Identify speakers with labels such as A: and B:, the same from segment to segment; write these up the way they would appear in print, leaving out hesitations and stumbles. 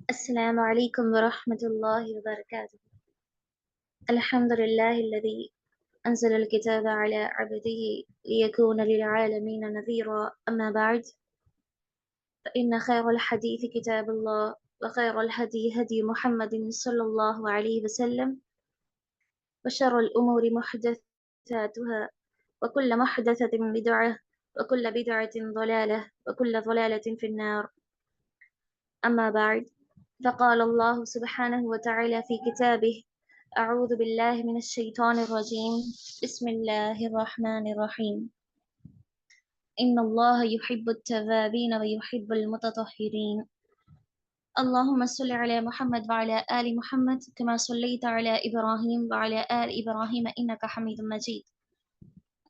A: السلام عليكم ورحمة الله وبركاته. الحمد لله الذي أنزل الكتاب على عبده ليكون للعالمين نذيرا، أما بعد فإن خير الحديث كتاب الله، وخير الهدي هدي محمد صلى الله عليه وسلم، وشر الأمور محدثاتها، وكل محدثة بدعة، وكل بدعة ضلالة، وكل ضلالة في النار. أما بعد فقال الله سبحانه وتعالى في كتابه: أعوذ بالله من الشيطان الرجيم، بسم الله الرحمن الرحيم. إن الله يحب التوابين ويحب المتطهرين. اللهم صل على محمد وعلى آل محمد كما صليت على إبراهيم وعلى آل إبراهيم إنك حميد مجيد.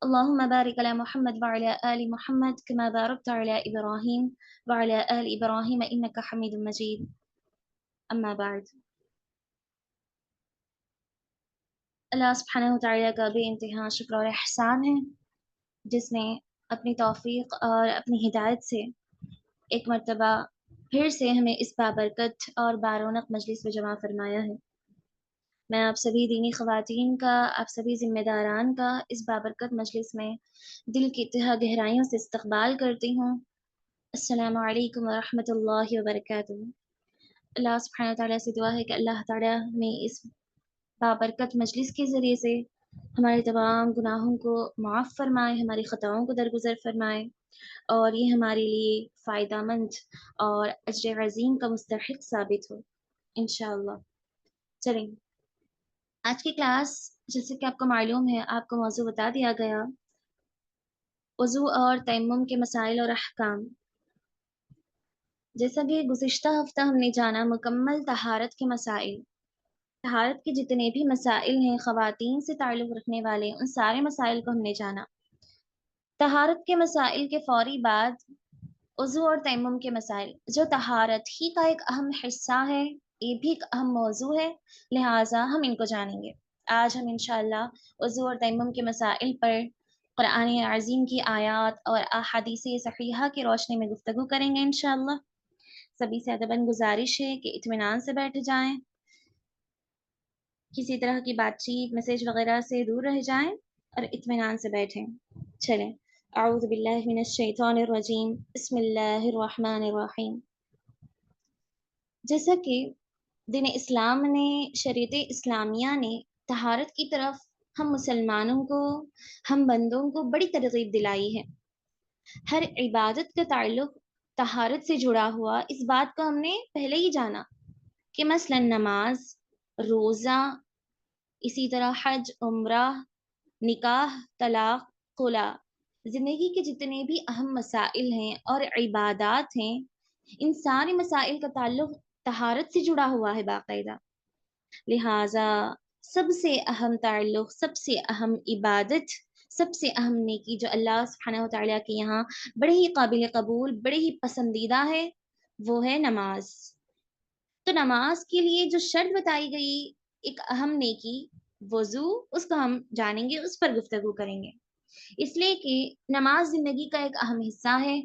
A: اللهم بارك على محمد وعلى آل محمد كما باركت على إبراهيم وعلى آل إبراهيم إنك حميد مجيد. أما بعد، اللہ سبحانہ و تعالیٰ کا بے انتہا شکر اور احسان ہے جس نے اپنی توفیق اور اپنی ہدایت سے ایک مرتبہ پھر سے ہمیں اس بابرکت اور بارونق مجلس میں جمع فرمایا ہے۔ میں آپ سبھی دینی خواتین کا، آپ سبھی ذمہ داران کا اس بابرکت مجلس میں دل کی تہہ گہرائیوں سے استقبال کرتی ہوں۔ السلام علیکم ورحمۃ اللہ وبرکاتہ۔ اللہ سبحانہ و تعالیٰ سے دعا ہے کہ اللہ تعالیٰ ہمیں اس بابرکت مجلس کے ذریعے سے ہمارے تمام گناہوں کو معاف فرمائے، ہماری خطاؤں کو درگزر فرمائے، اور یہ ہمارے لیے فائدہ مند اور اجر عظیم کا مستحق ثابت ہو انشاءاللہ۔ چلیں، آج کی کلاس جیسے کہ آپ کو معلوم ہے، آپ کو موضوع بتا دیا گیا، وضو اور تیمم کے مسائل اور احکام۔ جیسا کہ گزشتہ ہفتہ ہم نے جانا مکمل طہارت کے مسائل، طہارت کے جتنے بھی مسائل ہیں خواتین سے تعلق رکھنے والے، ان سارے مسائل کو ہم نے جانا۔ طہارت کے مسائل کے فوری بعد وضو اور تیمم کے مسائل، جو طہارت ہی کا ایک اہم حصہ ہے، یہ بھی ایک اہم موضوع ہے، لہٰذا ہم ان کو جانیں گے۔ آج ہم انشاءاللہ وضو اور تیمم کے مسائل پر قرآن عظیم کی آیات اور احادیث صحیحہ کی روشنی میں گفتگو کریں گے انشاءاللہ۔ سبھی سے ادباً گزارش ہے کہ اطمینان سے بیٹھ جائیں، کسی طرح کی بات چیت میسج وغیرہ سے دور رہ جائیں اور اطمینان سے بیٹھیں۔ چلیں، اعوذ باللہ من الشیطان الرجیم، بسم اللہ الرحمن الرحیم۔ جیسا کہ دین اسلام نے، شریعت اسلامیہ نے طہارت کی طرف ہم مسلمانوں کو، ہم بندوں کو بڑی ترغیب دلائی ہے۔ ہر عبادت کا تعلق طہارت سے جڑا ہوا، اس بات کو ہم نے پہلے ہی جانا کہ مثلا نماز، روزہ، اسی طرح حج، عمرہ، نکاح، طلاق، خلا، زندگی کے جتنے بھی اہم مسائل ہیں اور عبادات ہیں، ان سارے مسائل کا تعلق طہارت سے جڑا ہوا ہے باقاعدہ۔ لہٰذا سب سے اہم تعلق، سب سے اہم عبادت، سب سے اہم نیکی جو اللہ سبحانہ و تعالیٰ کے یہاں بڑے ہی قابل قبول، بڑے ہی پسندیدہ ہے، وہ ہے نماز۔ تو نماز کے لیے جو شرط بتائی گئی، ایک اہم نیکی وضو، اس کو ہم جانیں گے، اس پر گفتگو کریں گے، اس لیے کہ نماز زندگی کا ایک اہم حصہ ہے،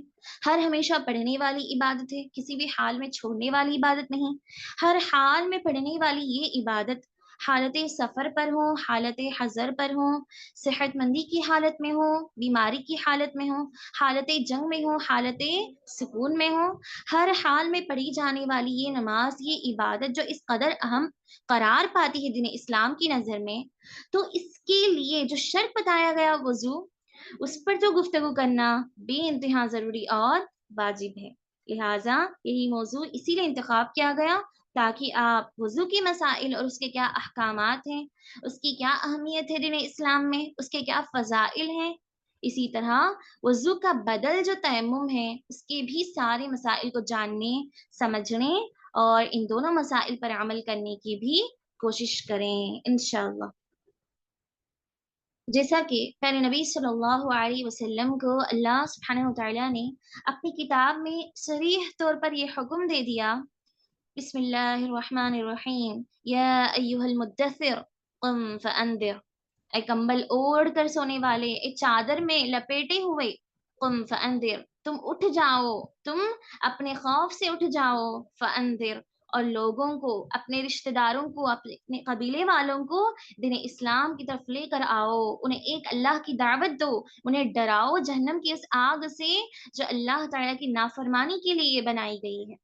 A: ہر ہمیشہ پڑھنے والی عبادت ہے، کسی بھی حال میں چھوڑنے والی عبادت نہیں، ہر حال میں پڑھنے والی یہ عبادت، حالت سفر پر ہو، حالت حضر پر ہو، صحت مندی کی حالت میں ہو، بیماری کی حالت میں ہو، حالت جنگ میں ہو، حالت سکون میں ہو، ہر حال میں پڑھی جانے والی یہ نماز، یہ عبادت جو اس قدر اہم قرار پاتی ہے دین اسلام کی نظر میں، تو اس کے لیے جو شرط بتایا گیا وضو، اس پر تو گفتگو کرنا بے انتہا ضروری اور واجب ہے۔ لہٰذا یہی موضوع اسی لیے انتخاب کیا گیا تاکہ آپ وضو کے مسائل اور اس کے کیا احکامات ہیں، اس کی کیا اہمیت ہے دین اسلام میں، اس کے کیا فضائل ہیں، اسی طرح وضو کا بدل جو تیمم ہے، اس کے بھی سارے مسائل کو جاننے، سمجھنے اور ان دونوں مسائل پر عمل کرنے کی بھی کوشش کریں انشاءاللہ۔ جیسا کہ پہلے نبی صلی اللہ علیہ وسلم کو اللہ سبحانہ و تعالیٰ نے اپنی کتاب میں صریح طور پر یہ حکم دے دیا، بسم اللہ الرحمن الرحیم، یا ایہا المدثر قم فانذر، اے کمبل اوڑھ کر سونے والے، اے چادر میں لپیٹے ہوئے، قم فانذر، تم اٹھ جاؤ، تم اپنے خوف سے اٹھ جاؤ، فانذر، اور لوگوں کو، اپنے رشتہ داروں کو، اپنے قبیلے والوں کو دین اسلام کی طرف لے کر آؤ، انہیں ایک اللہ کی دعوت دو، انہیں ڈراؤ جہنم کی اس آگ سے جو اللہ تعالیٰ کی نافرمانی کے لیے بنائی گئی ہے۔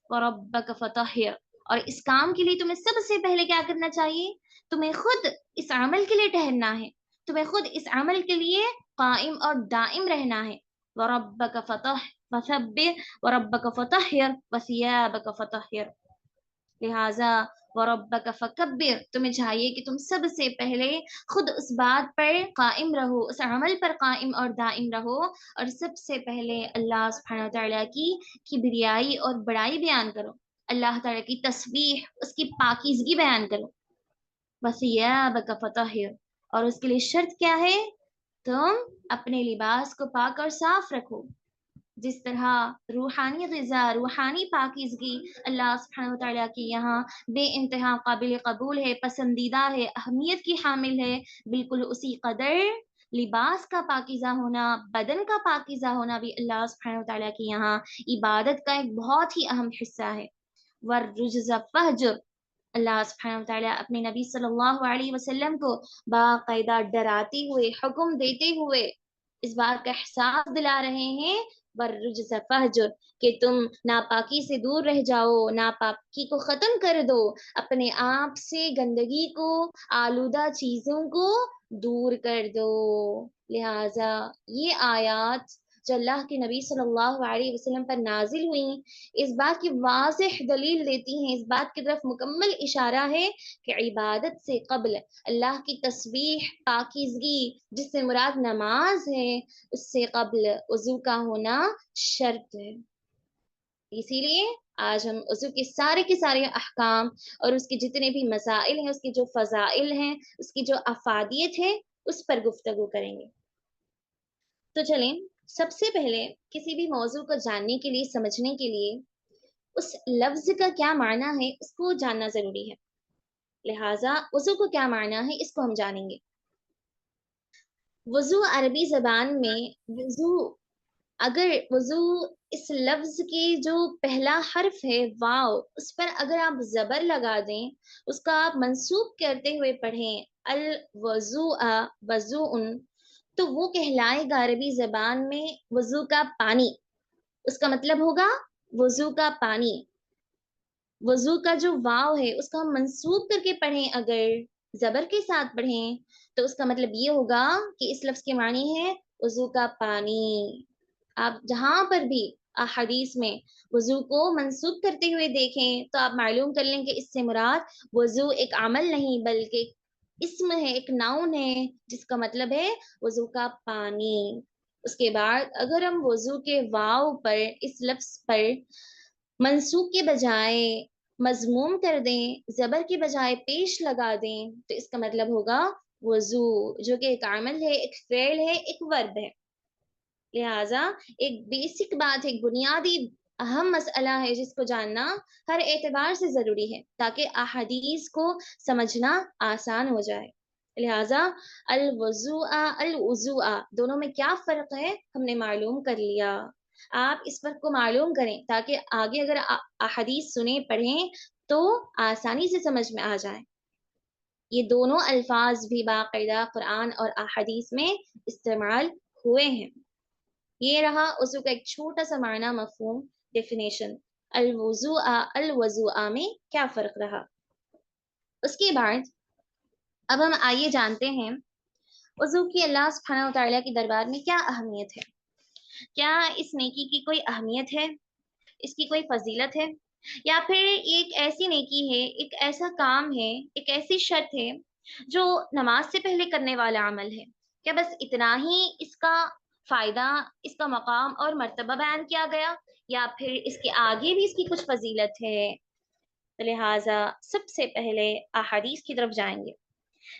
A: وَرَبَّكَ فَطَهِّرْ، اور اس کام کے لیے تمہیں سب سے پہلے کیا کرنا چاہیے؟ تمہیں خود اس عمل کے لیے ٹہرنا ہے، تمہیں خود اس عمل کے لیے قائم اور دائم رہنا ہے۔ وَرَبَّكَ فَثَبِّرْ وَرَبَّكَ فَطَهِّرْ وَثِيَابَكَ فَطَهِّرْ، لہٰذا وَرَبَّكَ فَكَبِّرْ، تمہیں چاہیے کہ تم سب سے پہلے خود اس بات پر قائم رہو، اس عمل پر قائم اور دائم رہو، اور سب سے پہلے اللہ سبحانہ وتعالیٰ کی کبریائی اور بڑائی بیان کرو، اللہ تعالیٰ کی تسبیح، اس کی پاکیزگی بیان کرو۔ وَثِيَابَكَ فَطَهِّرْ، اور اس کے لیے شرط کیا ہے؟ تم اپنے لباس کو پاک اور صاف رکھو۔ جس طرح روحانی غذا، روحانی پاکیزگی اللہ سبحانہ وتعالیٰ کی یہاں بے انتہا قابل قبول ہے، پسندیدہ ہے، اہمیت کی حامل ہے، بالکل اسی قدر لباس کا پاکیزہ ہونا، بدن کا پاکیزہ ہونا بھی اللہ سبحانہ وتعالیٰ کی یہاں عبادت کا ایک بہت ہی اہم حصہ ہے۔ وَالرُّجْزَ فَاهْجُرْ، اللہ سبحانہ وتعالیٰ اپنے نبی صلی اللہ علیہ وسلم کو باقاعدہ ڈراتے ہوئے، حکم دیتے ہوئے اس بات کا احساس دلا رہے ہیں، وَالرُّجْزَ فَاهْجُرْ، کہ تم ناپاکی سے دور رہ جاؤ، ناپاکی کو ختم کر دو، اپنے آپ سے گندگی کو، آلودہ چیزوں کو دور کر دو۔ لہٰذا یہ آیات جو اللہ کے نبی صلی اللہ علیہ وسلم پر نازل ہوئیں، اس بات کی واضح دلیل دیتی ہیں، اس بات کی طرف مکمل اشارہ ہے کہ عبادت سے قبل اللہ کی تسبیح، پاکیزگی، جس سے مراد نماز ہے، اس سے قبل وضو کا ہونا شرط ہے۔ اسی لیے آج ہم وضو کے سارے احکام اور اس کے جتنے بھی مسائل ہیں، اس کے جو فضائل ہیں، اس کی جو افادیت ہے، اس پر گفتگو کریں گے۔ تو چلیں سب سے پہلے کسی بھی موضوع کو جاننے کے لیے، سمجھنے کے لیے اس لفظ کا کیا معنی ہے اس کو جاننا ضروری ہے، لہٰذا وضو کو کیا معنی ہے اس کو ہم جانیں گے۔ وضو عربی زبان میں وضو، اگر وضو اس لفظ کے جو پہلا حرف ہے واو، اس پر اگر آپ زبر لگا دیں، اس کا آپ منسوب کرتے ہوئے پڑھیں الوضوء وضوء، تو وہ کہلائے گا عربی زبان میں وضو کا پانی، اس کا مطلب ہوگا وضو کا پانی۔ وضو کا جو واو ہے اس کا ہم منسوب کر کے پڑھیں، اگر زبر کے ساتھ پڑھیں تو اس کا مطلب یہ ہوگا کہ اس لفظ کے معنی ہے وضو کا پانی۔ آپ جہاں پر بھی احادیث میں وضو کو منسوب کرتے ہوئے دیکھیں تو آپ معلوم کر لیں کہ اس سے مراد وضو ایک عمل نہیں بلکہ اسم ہے، ایک ناؤن ہے، جس کا مطلب ہے وضو کا پانی۔ اس کے بعد اگر ہم وضو کے واو پر، اس لفظ پر منسوب کے بجائے مضموم کر دیں، زبر کے بجائے پیش لگا دیں، تو اس کا مطلب ہوگا وضو، جو کہ ایک عمل ہے، ایک فعل ہے، ایک ورب ہے۔ لہٰذا ایک بیسک بات، ایک بنیادی اہم مسئلہ ہے جس کو جاننا ہر اعتبار سے ضروری ہے تاکہ احادیث کو سمجھنا آسان ہو جائے۔ لہٰذا الوضوء الوضوء دونوں میں کیا فرق ہے ہم نے معلوم کر لیا۔ آپ اس فرق کو معلوم کریں تاکہ آگے اگر احادیث سنیں پڑھیں تو آسانی سے سمجھ میں آ جائیں۔ یہ دونوں الفاظ بھی باقاعدہ قرآن اور احادیث میں استعمال ہوئے ہیں۔ یہ رہا وضو کا ایک چھوٹا سا معنی، مفہوم، ڈیفینیشن، الوضوء الوضوء میں کیا فرق رہا۔ اس کے بعد اب ہم آئیے جانتے ہیں وضو کی اللہ سبحانہ و تعالیٰ کے دربار میں کیا اہمیت ہے۔ کیا اس نیکی کی کوئی اہمیت ہے، اس کی کوئی فضیلت ہے، یا پھر ایک ایسی نیکی ہے، ایک ایسا کام ہے، ایک ایسی شرط ہے جو نماز سے پہلے کرنے والا عمل ہے، کیا بس اتنا ہی اس کا فائدہ، اس کا مقام اور مرتبہ بیان کیا گیا، یا پھر اس کے آگے بھی اس کی کچھ فضیلت ہے؟ لہٰذا سب سے پہلے احادیث کی طرف جائیں گے۔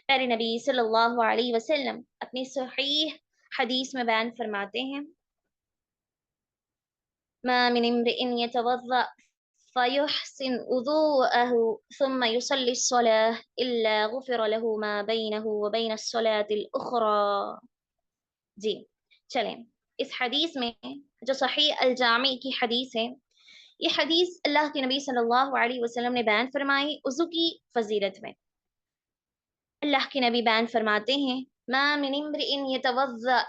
A: پیارے نبی صلی اللہ علیہ وسلم اپنی صحیح حدیث میں بیان فرماتے ہیں، ما من امرئ يتوضأ فيحسن وضوءه ثم يصلي الصلاة إلا غفر له ما بينه وبين الصلاة الأخرى۔ جی چلیں، اس حدیث میں جو صحیح الجامع کی حدیث ہے، یہ حدیث اللہ کے نبی صلی اللہ علیہ وسلم نے بیان فرمائی وضو کی فضیلت میں۔ اللہ کے نبی بیان فرماتے ہیں ما من امرئ یتوضأ،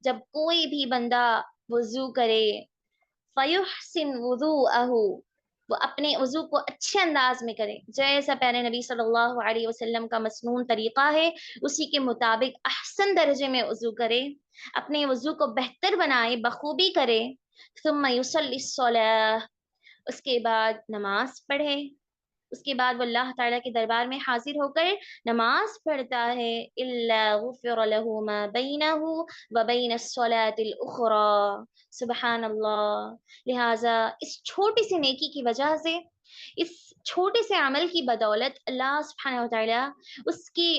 A: جب کوئی بھی بندہ وضو کرے، فیحسن وضوءہ، وہ اپنے وضو کو اچھے انداز میں کرے، جیسا پیارے نبی صلی اللہ علیہ وسلم کا مسنون طریقہ ہے اسی کے مطابق احسن درجے میں وضو کرے، اپنے وضو کو بہتر بنائے، بخوبی کرے، ثم یصلی الصلاۃ، اس کے بعد نماز پڑھے، اس کے بعد وہ اللہ تعالیٰ کے دربار میں حاضر ہو کر نماز پڑھتا ہے، الا غفر له ما بینه وبین الصلاة الاخرى، سبحان اللہ۔ لہٰذا اس چھوٹی سی نیکی کی وجہ سے، اس چھوٹے سے عمل کی بدولت اللہ سبحانہ وتعالیٰ اس کی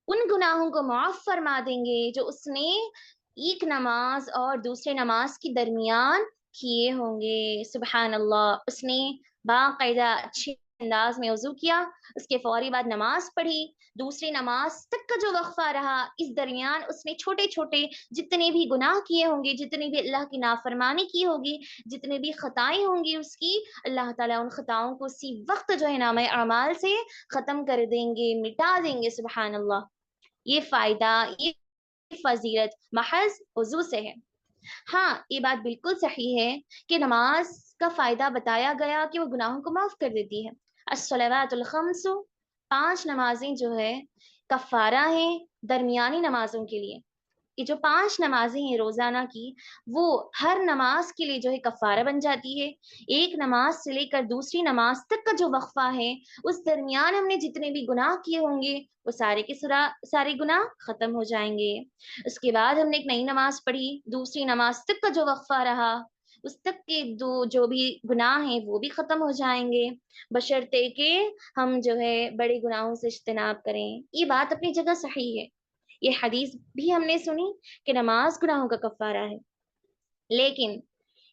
A: ان گناہوں کو معاف فرما دیں گے جو اس نے ایک نماز اور دوسرے نماز کے درمیان کیے ہوں گے۔ سبحان اللہ، اس نے باقاعدہ اچھے انداز میں وضو کیا، اس کے فوری بعد نماز پڑھی، دوسری نماز تک کا جو وقفہ رہا اس درمیان اس نے چھوٹے چھوٹے جتنے بھی گناہ کیے ہوں گے، جتنی بھی اللہ کی نافرمانی کی ہوگی، جتنے بھی خطائیں ہوں گی اس کی، اللہ تعالیٰ ان خطاؤں کو اسی وقت جو ہے نامہ اعمال سے ختم کر دیں گے، مٹا دیں گے۔ سبحان اللہ، یہ فائدہ، یہ فضیلت محض وضو سے ہے۔ ہاں، یہ بات بالکل صحیح ہے کہ نماز کا فائدہ بتایا گیا کہ وہ گناہوں کو معاف کر دیتی ہے۔ الصلوات الخمس، 5 نمازیں جو ہے کفارہ ہیں درمیانی نمازوں کے لیے۔ یہ جو 5 نمازیں ہیں روزانہ کی، وہ ہر نماز کے لیے جو ہے کفارہ بن جاتی ہے۔ ایک نماز سے لے کر دوسری نماز تک کا جو وقفہ ہے اس درمیان ہم نے جتنے بھی گناہ کیے ہوں گے وہ سارے کے سارے گناہ ختم ہو جائیں گے۔ اس کے بعد ہم نے ایک نئی نماز پڑھی، دوسری نماز تک کا جو وقفہ رہا اس تک کے جو بھی گناہ ہیں وہ بھی ختم ہو جائیں گے، بشرطے کہ ہم جو ہے بڑے گناہوں سے اجتناب کریں۔ یہ بات اپنی جگہ صحیح ہے، یہ حدیث بھی ہم نے سنی کہ نماز گناہوں کا کفارہ ہے، لیکن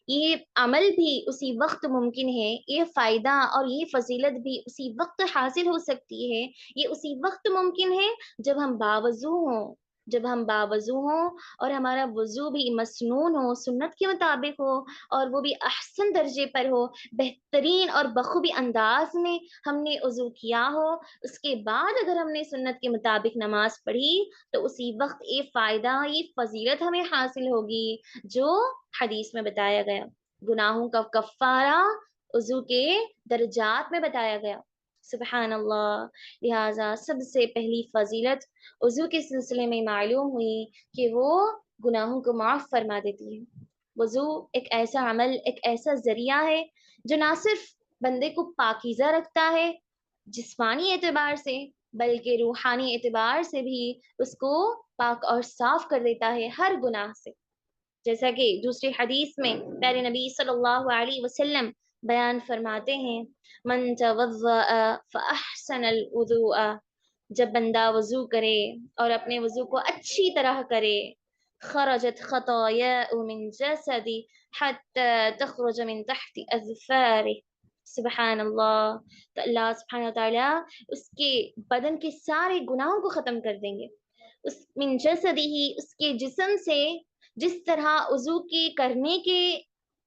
A: یہ عمل بھی اسی وقت ممکن ہے، یہ فائدہ اور یہ فضیلت بھی اسی وقت حاصل ہو سکتی ہے، یہ اسی وقت ممکن ہے جب ہم باوضو ہوں، جب ہم باوضو ہوں اور ہمارا وضو بھی مسنون ہو، سنت کے مطابق ہو، اور وہ بھی احسن درجے پر ہو، بہترین اور بخوبی انداز میں ہم نے وضو کیا ہو، اس کے بعد اگر ہم نے سنت کے مطابق نماز پڑھی تو اسی وقت یہ فائدہ، یہ فضیلت ہمیں حاصل ہوگی جو حدیث میں بتایا گیا، گناہوں کا کفارہ وضو کے درجات میں بتایا گیا۔ سبحان اللہ، لہٰذا سب سے پہلی فضیلت وضو کے سلسلے میں معلوم ہوئی کہ وہ گناہوں کو معاف فرما دیتی ہے۔ وضو ایک ایسا عمل، ایک ایسا ذریعہ ہے جو نہ صرف بندے کو پاکیزہ رکھتا ہے جسمانی اعتبار سے، بلکہ روحانی اعتبار سے بھی اس کو پاک اور صاف کر دیتا ہے ہر گناہ سے، جیسا کہ دوسری حدیث میں پیارے نبی صلی اللہ علیہ وسلم بیان فرماتے ہیں من توضأ فأحسن الوضوء، جب بندہ وضو کرے اور اپنے وضو کو اچھی طرح کرے، خرجت خطاياه من جسدي حتى تخرج من تحت اظفاره، سبحان اللہ، تو اللہ سبحانہ تعالیٰ اس کے بدن کے سارے گناہوں کو ختم کر دیں گے، اس من جسدی ہی، اس کے جسم سے، جس طرح وضو کے کرنے کے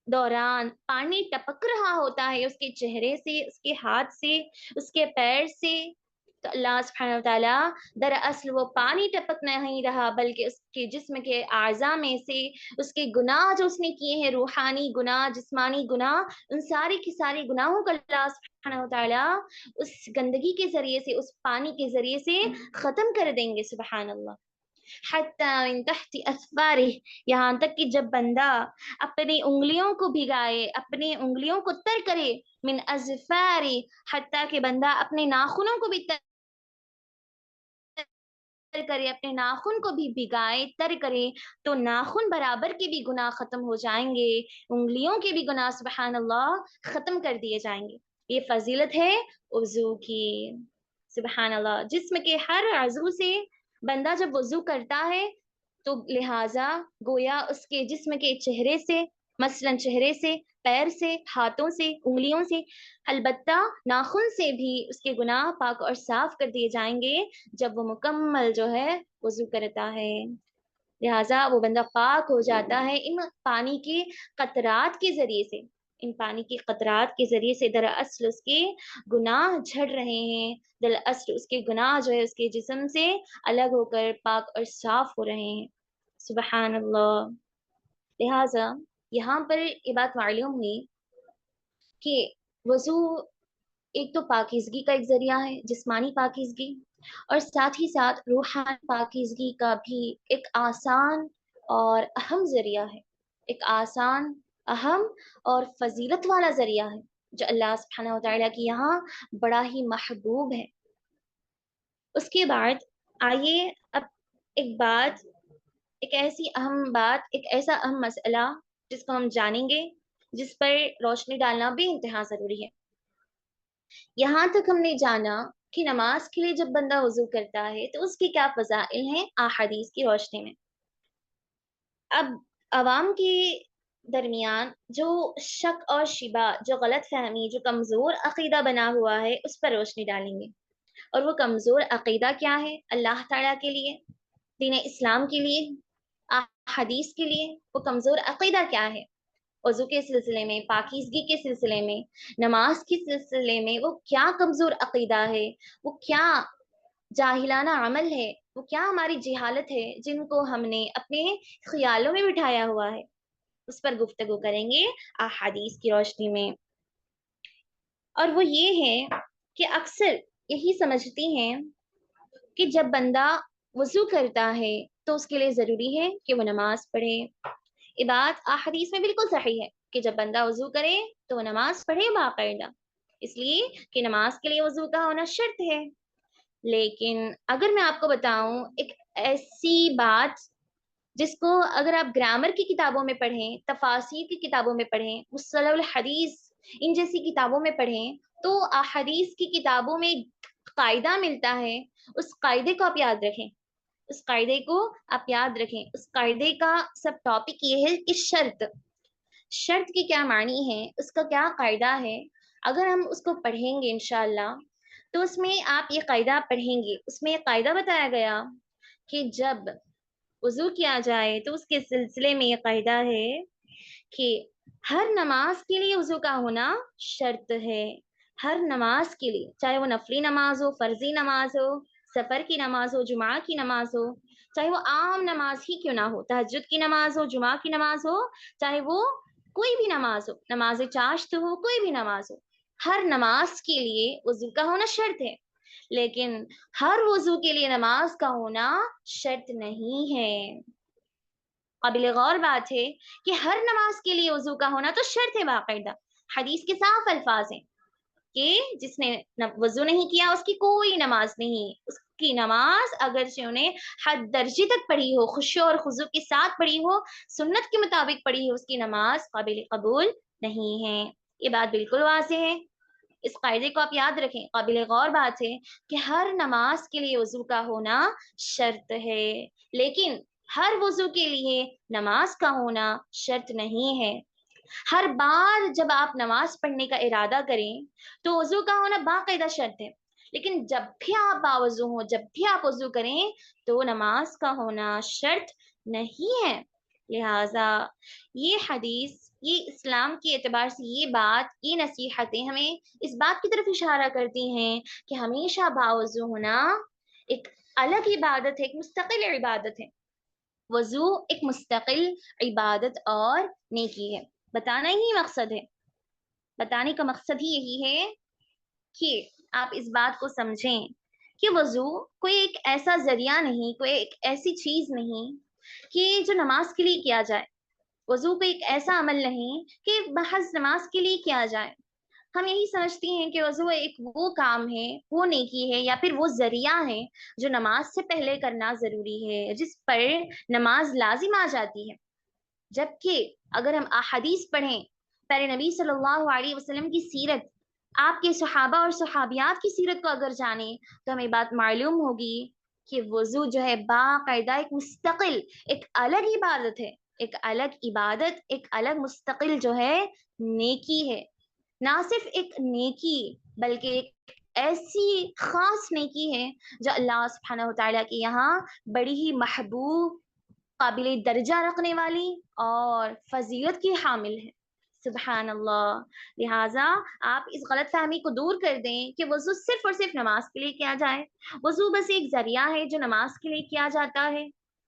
A: دوران پانی ٹپک رہا ہوتا ہے اس کے چہرے سے، اس کے ہاتھ سے، اس کے پیر سے، تو اللہ سبحانہ وتعالیٰ دراصل وہ پانی ٹپک نہیں رہا بلکہ اس کے جسم کے اعضاء میں سے اس کے گناہ جو اس نے کیے ہیں، روحانی گناہ، جسمانی گناہ، ان سارے کے سارے گناہوں کو اللہ سبحانہ وتعالیٰ اس گندگی کے ذریعے سے، اس پانی کے ذریعے سے ختم کر دیں گے۔ سبحان اللہ، حتی من تحت اظفارہ، یہاں تک کہ جب بندہ اپنی انگلیوں کو بھگائے، اپنی انگلیوں کو تر کرے، من اظفارہ، حتی کہ بندہ اپنے ناخنوں کو بھی تر کرے، اپنے ناخن کو بھی بھگائے، تر کرے، تو ناخن برابر کے بھی گناہ ختم ہو جائیں گے، انگلیوں کے بھی گناہ سبحان اللہ ختم کر دیے جائیں گے۔ یہ فضیلت ہے وضو کی، سبحان اللہ۔ جسم کے ہر عضو سے بندہ جب وضو کرتا ہے تو لہٰذا گویا اس کے جسم کے چہرے سے، مثلاً چہرے سے، پیر سے، ہاتھوں سے، انگلیوں سے، البتہ ناخن سے بھی اس کے گناہ پاک اور صاف کر دیے جائیں گے جب وہ مکمل جو ہے وضو کرتا ہے، لہٰذا وہ بندہ پاک ہو جاتا ہے ان پانی کے قطرات کے ذریعے سے، ان پانی کے قطرات کے ذریعے سے دراصل اس کے گناہ جھڑ رہے ہیں، دراصل اس کے گناہ جو ہے اس کے جسم سے الگ ہو کر پاک اور صاف ہو رہے ہیں۔ سبحان اللہ۔ لہٰذا یہاں پر یہ بات معلوم ہوئی کہ وضو ایک تو پاکیزگی کا ایک ذریعہ ہے، جسمانی پاکیزگی، اور ساتھ ہی ساتھ روحانی پاکیزگی کا بھی ایک آسان اور اہم ذریعہ ہے، ایک آسان، اہم اور فضیلت والا ذریعہ ہے جو اللہ سبحانہ وتعالیٰ کی یہاں بڑا ہی محبوب ہے۔ اس کے بعد آئیے اب ایک بات، ایک ایسی اہم بات، ایک ایسا اہم مسئلہ جس کو ہم جانیں گے، جس پر روشنی ڈالنا بھی انتہا ضروری ہے۔ یہاں تک ہم نے جانا کہ نماز کے لیے جب بندہ وضو کرتا ہے تو اس کی کیا فضائل ہیں احادیث کی روشنی میں۔ اب عوام کے درمیان جو شک اور شبہ، جو غلط فہمی، جو کمزور عقیدہ بنا ہوا ہے، اس پر روشنی ڈالیں گے۔ اور وہ کمزور عقیدہ کیا ہے اللہ تعالیٰ کے لیے، دین اسلام کے لیے، احادیث کے لیے؟ وہ کمزور عقیدہ کیا ہے؟ وضو کے سلسلے میں، پاکیزگی کے سلسلے میں، نماز کے سلسلے میں وہ کیا کمزور عقیدہ ہے، وہ کیا جاہلانہ عمل ہے، وہ کیا ہماری جہالت ہے جن کو ہم نے اپنے خیالوں میں بٹھایا ہوا ہے؟ اس پر گفتگو کریں گے احادیث کی روشنی میں۔ اور وہ یہ ہے کہ اکثر یہی سمجھتی ہیں کہ جب بندہ وضو کرتا ہے تو اس کے لیے ضروری ہے کہ وہ نماز پڑھے۔ یہ بات احادیث میں بالکل صحیح ہے کہ جب بندہ وضو کرے تو وہ نماز پڑھے باقاعدہ، اس لیے کہ نماز کے لیے وضو کا ہونا شرط ہے۔ لیکن اگر میں آپ کو بتاؤں ایک ایسی بات جس کو اگر آپ گرامر کی کتابوں میں پڑھیں، تفاسیر کی کتابوں میں پڑھیں، مصطلح الحدیث ان جیسی کتابوں میں پڑھیں، تو احادیث کی کتابوں میں قاعدہ ملتا ہے، اس قاعدے کو آپ یاد رکھیں، اس قاعدے کو آپ یاد رکھیں۔ اس قاعدے کا سب ٹاپک یہ ہے کہ شرط کی کیا معنی ہے، اس کا کیا قاعدہ ہے۔ اگر ہم اس کو پڑھیں گے انشاءاللہ تو اس میں آپ یہ قاعدہ پڑھیں گے، اس میں یہ قاعدہ بتایا گیا کہ جب وضو کیا جائے تو اس کے سلسلے میں یہ قاعدہ ہے کہ ہر نماز کے لیے وضو کا ہونا شرط ہے، ہر نماز کے لیے، چاہے وہ نفلی نماز ہو، فرضی نماز ہو، سفر کی نماز ہو، جمعہ کی نماز ہو، چاہے وہ عام نماز ہی کیوں نہ ہو، تہجد کی نماز ہو، جمعہ کی نماز ہو، چاہے وہ کوئی بھی نماز ہو، نماز چاشت ہو، کوئی بھی نماز ہو، ہر نماز کے لیے وضو کا ہونا شرط ہے۔ لیکن ہر وضو کے لیے نماز کا ہونا شرط نہیں ہے۔ قابل غور بات ہے کہ ہر نماز کے لیے وضو کا ہونا تو شرط ہے باقاعدہ، حدیث کے صاف الفاظ ہیں کہ جس نے وضو نہیں کیا اس کی کوئی نماز نہیں، اس کی نماز اگرچہ انہیں حد درجے تک پڑھی ہو، خشوع اور خضوع کے ساتھ پڑھی ہو، سنت کے مطابق پڑھی ہو، اس کی نماز قابل قبول نہیں ہے۔ یہ بات بالکل واضح ہے، اس قاعدے کو آپ یاد رکھیں۔ قابل غور بات ہے کہ ہر نماز کے لیے وضو کا ہونا شرط ہے، لیکن ہر وضو کے لیے نماز کا ہونا شرط نہیں ہے۔ ہر بار جب آپ نماز پڑھنے کا ارادہ کریں تو وضو کا ہونا باقاعدہ شرط ہے، لیکن جب بھی آپ باوضو ہوں، جب بھی آپ وضو کریں تو نماز کا ہونا شرط نہیں ہے۔ لہٰذا یہ حدیث، یہ اسلام کے اعتبار سے یہ بات، یہ نصیحتیں ہمیں اس بات کی طرف اشارہ کرتی ہیں کہ ہمیشہ باوضو ہونا ایک الگ عبادت ہے، ایک مستقل عبادت ہے۔ وضو ایک مستقل عبادت اور نیکی ہے۔ بتانا ہی مقصد ہے، بتانے کا مقصد ہی یہی ہے کہ آپ اس بات کو سمجھیں کہ وضو کوئی ایک ایسا ذریعہ نہیں، کوئی ایک ایسی چیز نہیں کہ جو نماز کے لیے کیا جائے۔ وضو کوئی ایک ایسا عمل نہیں کہ محض نماز کے لیے کیا جائے۔ ہم یہی سمجھتی ہیں کہ وضو ایک وہ کام ہے، وہ نیکی ہے، یا پھر وہ ذریعہ ہے جو نماز سے پہلے کرنا ضروری ہے، جس پر نماز لازم آ جاتی ہے۔ جبکہ اگر ہم احادیث پڑھیں، پیارے نبی صلی اللہ علیہ وسلم کی سیرت، آپ کے صحابہ اور صحابیات کی سیرت کو اگر جانیں تو ہمیں بات معلوم ہوگی کہ وضو جو ہے باقاعدہ ایک مستقل، ایک الگ عبادت ہے، ایک الگ عبادت، ایک الگ مستقل جو ہے نیکی ہے۔ نہ صرف ایک نیکی بلکہ ایک ایسی خاص نیکی ہے جو اللہ سبحانہ وتعالیٰ کے یہاں بڑی ہی محبوب، قابل درجہ رکھنے والی اور فضیلت کی حامل ہے۔ سبحان اللہ. لہٰذا آپ اس غلط فہمی کو دور کر دیں کہ وضو صرف اور صرف نماز کے لیے کیا جائے. وضو بس ایک ذریعہ ہے جو نماز کے لیے کیا جاتا ہے.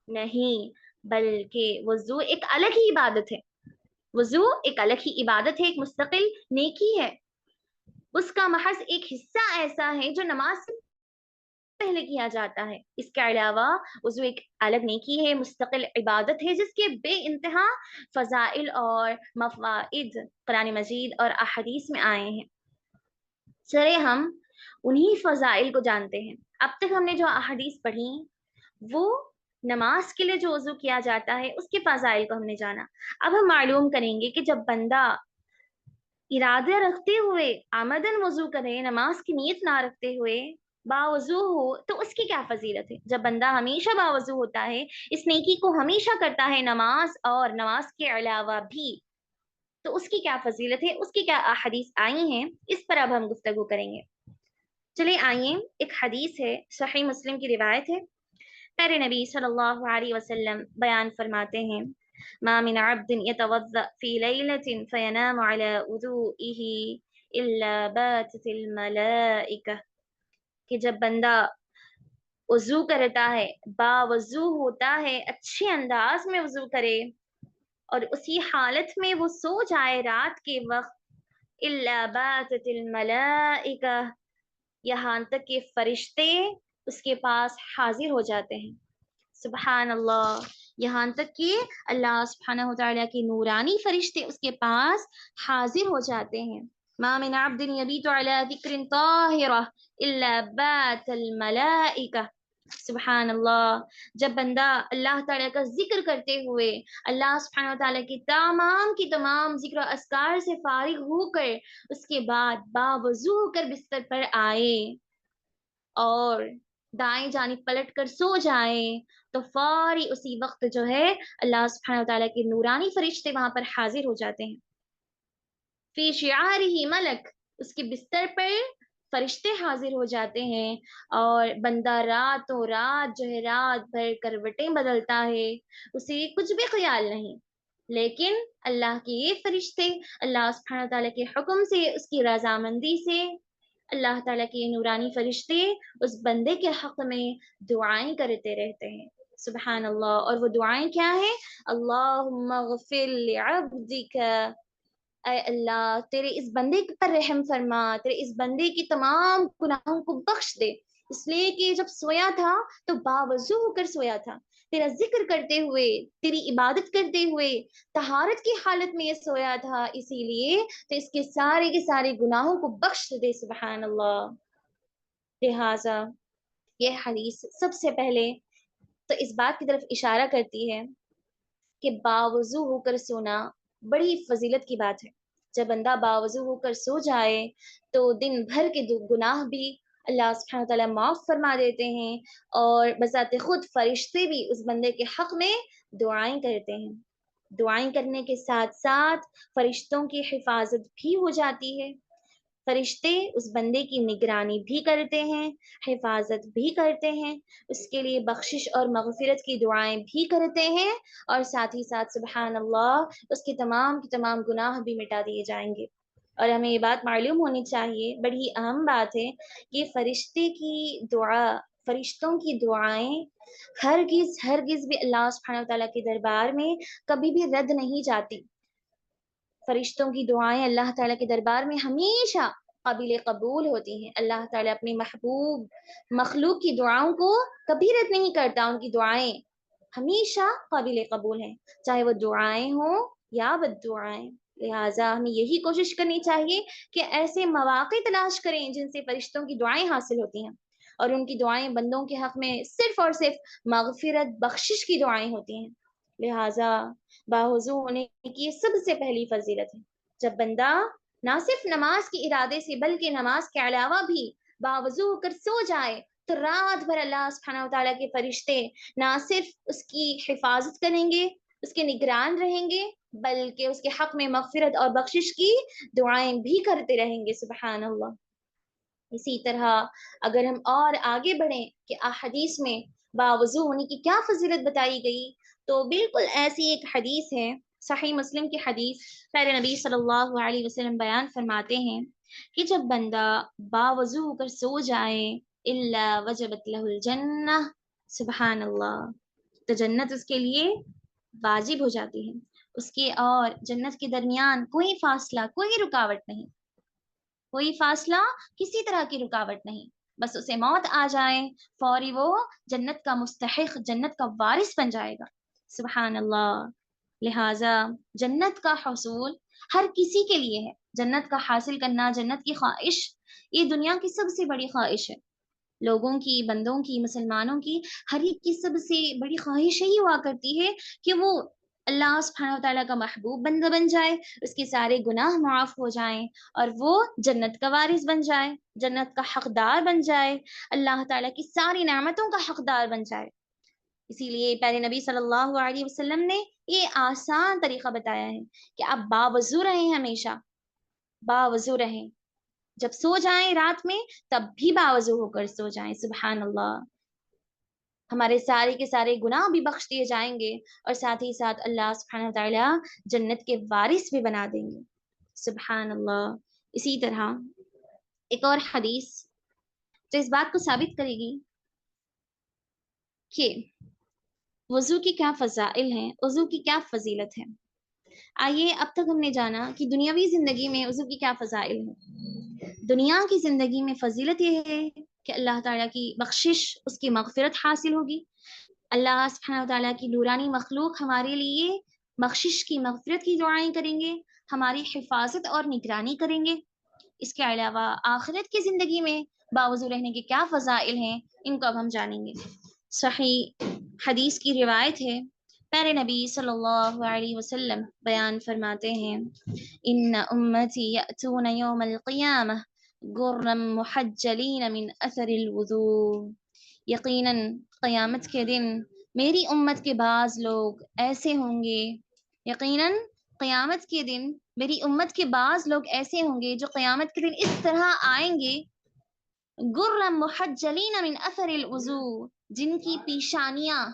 A: نہیں، بلکہ وضو ایک الگ ہی عبادت ہے. وضو ایک الگ ہی عبادت ہے، ایک مستقل نیکی ہے. اس کا محض ایک حصہ ایسا ہے جو نماز سے پہلے کیا جاتا ہے. اس کے علاوہ وضو ایک الگ نیکی ہے، مستقل عبادت ہے جس کے بے انتہا فضائل اور مفائد قرآن مجید اور احادیث میں آئے ہیں. چلے ہم انہی فضائل کو جانتے ہیں. اب تک ہم نے جو احادیث پڑھی وہ نماز کے لیے جو وضو کیا جاتا ہے اس کے فضائل کو ہم نے جانا. اب ہم معلوم کریں گے کہ جب بندہ ارادہ رکھتے ہوئے آمدن وضو کرے، نماز کی نیت نہ رکھتے ہوئے باوضو ہو، تو اس کی کیا فضیلت ہے. جب بندہ ہمیشہ باوضو ہوتا ہے، اس نیکی کو ہمیشہ کرتا ہے نماز اور نماز کے علاوہ بھی، تو اس کی کیا فضیلت ہے، اس کی کیا احادیث آئی ہیں، اس پر اب ہم گفتگو کریں گے. چلے آئیے، ایک حدیث ہے، صحیح مسلم کی روایت ہے. پیارے نبی صلی اللہ علیہ وسلم بیان فرماتے ہیں: ما من عبد يتوضأ في ليلة فينام على وضوئه إلا باتت الملائكة. کہ جب بندہ وضو کرتا ہے، باوضو ہوتا ہے، اچھے انداز میں وضو کرے اور اسی حالت میں وہ سو جائے رات کے وقت، إلا باتت الملائكة، یہاں تک کہ فرشتے اس کے پاس حاضر ہو جاتے ہیں. سبحان اللہ. یہاں تک کہ اللہ سبحانہ وتعالیٰ کے نورانی فرشتے اس کے پاس حاضر ہو جاتے ہیں. ما من عبد يبيت على ذكر طاهرة إلا بات الملائكة. سبحان اللہ. جب بندہ اللہ تعالیٰ کا ذکر کرتے ہوئے اللہ سبحانہ وتعالیٰ کی تمام ذکر و اذکار سے فارغ ہو کر اس کے بعد باوضو ہو کر بستر پر آئے اور دائیں جانب پلٹ کر سو جائے، تو فوری اسی وقت جو ہے اللہ سبحانہ وتعالیٰ کے نورانی فرشتے وہاں پر حاضر ہو جاتے ہیں. فی شعارہ ملک، اس کے بستر پر فرشتے حاضر ہو جاتے ہیں اور بندہ راتوں رات جو ہے رات بھر کروٹیں بدلتا ہے، اسے کچھ بھی خیال نہیں. لیکن اللہ کے یہ فرشتے اللہ سبحانہ تعالیٰ کے حکم سے، اس کی رضامندی سے، اللہ تعالیٰ کے نورانی فرشتے اس بندے کے حق میں دعائیں کرتے رہتے ہیں. سبحان اللہ. اور وہ دعائیں کیا ہیں؟ اللہم اغفر لعبدک، اے اللہ تیرے اس بندے پر رحم فرما، تیرے اس بندے کی تمام گناہوں کو بخش دے. اس لیے کہ جب سویا تھا تو باوضو ہو کر سویا تھا، تیرا ذکر کرتے ہوئے، تیری عبادت کرتے ہوئے طہارت کی حالت میں یہ سویا تھا، اسی لیے تو اس کے سارے گناہوں کو بخش دے. سبحان اللہ. لہٰذا یہ حدیث سب سے پہلے تو اس بات کی طرف اشارہ کرتی ہے کہ باوضو ہو کر سونا بڑی فضیلت کی بات ہے. جب بندہ باوضو ہو کر سو جائے تو دن بھر کے گناہ بھی اللہ سبحانہ تعالیٰ معاف فرما دیتے ہیں اور بذات خود فرشتے بھی اس بندے کے حق میں دعائیں کرتے ہیں. دعائیں کرنے کے ساتھ ساتھ فرشتوں کی حفاظت بھی ہو جاتی ہے. فرشتے اس بندے کی نگرانی بھی کرتے ہیں، حفاظت بھی کرتے ہیں، اس کے لیے بخشش اور مغفرت کی دعائیں بھی کرتے ہیں، اور ساتھ ہی ساتھ سبحان اللہ اس کے تمام گناہ بھی مٹا دیے جائیں گے. اور ہمیں یہ بات معلوم ہونی چاہیے، بڑی اہم بات ہے، کہ فرشتوں کی دعائیں ہرگز بھی اللہ سبحانہ تعالیٰ کے دربار میں کبھی بھی رد نہیں جاتی. فرشتوں کی دعائیں اللہ تعالیٰ کے دربار میں ہمیشہ قابل قبول ہوتی ہیں. اللہ تعالیٰ اپنی محبوب مخلوق کی دعاؤں کو کبھی رد نہیں کرتا، ان کی دعائیں ہمیشہ قابل قبول ہیں، چاہے وہ دعائیں ہوں یا بد دعائیں. لہٰذا ہمیں یہی کوشش کرنی چاہیے کہ ایسے مواقع تلاش کریں جن سے فرشتوں کی دعائیں حاصل ہوتی ہیں، اور ان کی دعائیں بندوں کے حق میں صرف اور صرف مغفرت بخشش کی دعائیں ہوتی ہیں. لہٰذا باوضو ہونے کی سب سے پہلی فضیلت ہے. جب بندہ نہ صرف نماز کے ارادے سے بلکہ نماز کے علاوہ بھی باوضو ہو کر سو جائے تو رات بھر اللہ سبحانہ وتعالیٰ کے فرشتے نہ صرف اس کی حفاظت کریں گے، اس کے نگران رہیں گے، بلکہ اس کے حق میں مغفرت اور بخشش کی دعائیں بھی کرتے رہیں گے. سبحان اللہ. اسی طرح اگر ہم اور آگے بڑھیں کہ احادیث میں باوضو ہونے کی کیا فضیلت بتائی گئی، تو بالکل ایسی ایک حدیث ہے صحیح مسلم کی حدیث پیارے نبی صلی اللہ علیہ وسلم بیان فرماتے ہیں کہ جب بندہ باوضو ہو کر سو جائے الا وجبت له الجنہ، سبحان اللہ، تو جنت اس کے لیے واجب ہو جاتی ہے. اس کے اور جنت کے درمیان کوئی فاصلہ، کوئی رکاوٹ نہیں، کوئی فاصلہ، کسی طرح کی رکاوٹ نہیں. بس اسے موت آ جائے، فوری وہ جنت کا مستحق، جنت کا وارث بن جائے گا. سبحان اللہ. لہٰذا جنت کا حصول ہر کسی کے لیے ہے. جنت کا حاصل کرنا، جنت کی خواہش، یہ دنیا کی سب سے بڑی خواہش ہے. لوگوں کی، بندوں کی، مسلمانوں کی ہر ایک کی سب سے بڑی خواہش یہی ہوا کرتی ہے کہ وہ اللہ سبحانہ وتعالیٰ کا محبوب بندہ بن جائے، اس کے سارے گناہ معاف ہو جائیں اور وہ جنت کا وارث بن جائے، جنت کا حقدار بن جائے، اللہ تعالیٰ کی ساری نعمتوں کا حقدار بن جائے. اسی لیے پیارے نبی صلی اللہ علیہ وسلم نے یہ آسان طریقہ بتایا ہے کہ آپ باوضو رہیں، ہمیشہ باوضو رہیں. جب سو جائیں رات میں تب بھی باوضو ہو کر سو جائیں. سبحان اللہ. ہمارے سارے کے سارے گناہ بھی بخش دیے جائیں گے اور ساتھ ہی ساتھ اللہ سبحانہ وتعالی جنت کے وارث بھی بنا دیں گے. سبحان اللہ. اسی طرح ایک اور حدیث جو اس بات کو ثابت کرے گی کہ وضو کی کیا فضائل ہیں، وضو کی کیا فضیلت ہے. آئیے اب تک ہم نے جانا کہ دنیاوی زندگی میں وضو کی کیا فضائل ہیں. دنیا کی زندگی میں فضیلت یہ ہے کہ اللہ تعالیٰ کی بخشش، اس کی مغفرت حاصل ہوگی. اللہ سبحانہ وتعالیٰ کی نورانی مخلوق ہمارے لیے بخشش کی، مغفرت کی دعائیں کریں گے، ہماری حفاظت اور نگرانی کریں گے. اس کے علاوہ آخرت کی زندگی میں باوضو رہنے کے کیا فضائل ہیں، ان کو اب ہم جانیں گے. صحیح حدیث کی روایت ہے، پیارے نبی صلی اللہ علیہ وسلم بیان فرماتے ہیں ان امتی یأتون یوم القیامہ غرا محجلین من اثر الوضوء. یقیناً قیامت کے دن میری امت کے بعض لوگ ایسے ہوں گے، یقیناً قیامت کے دن میری امت کے بعض لوگ ایسے ہوں گے جو قیامت کے دن اس طرح آئیں گے، غرا محجلین من اثر الوضوء، جن کی پیشانیاں،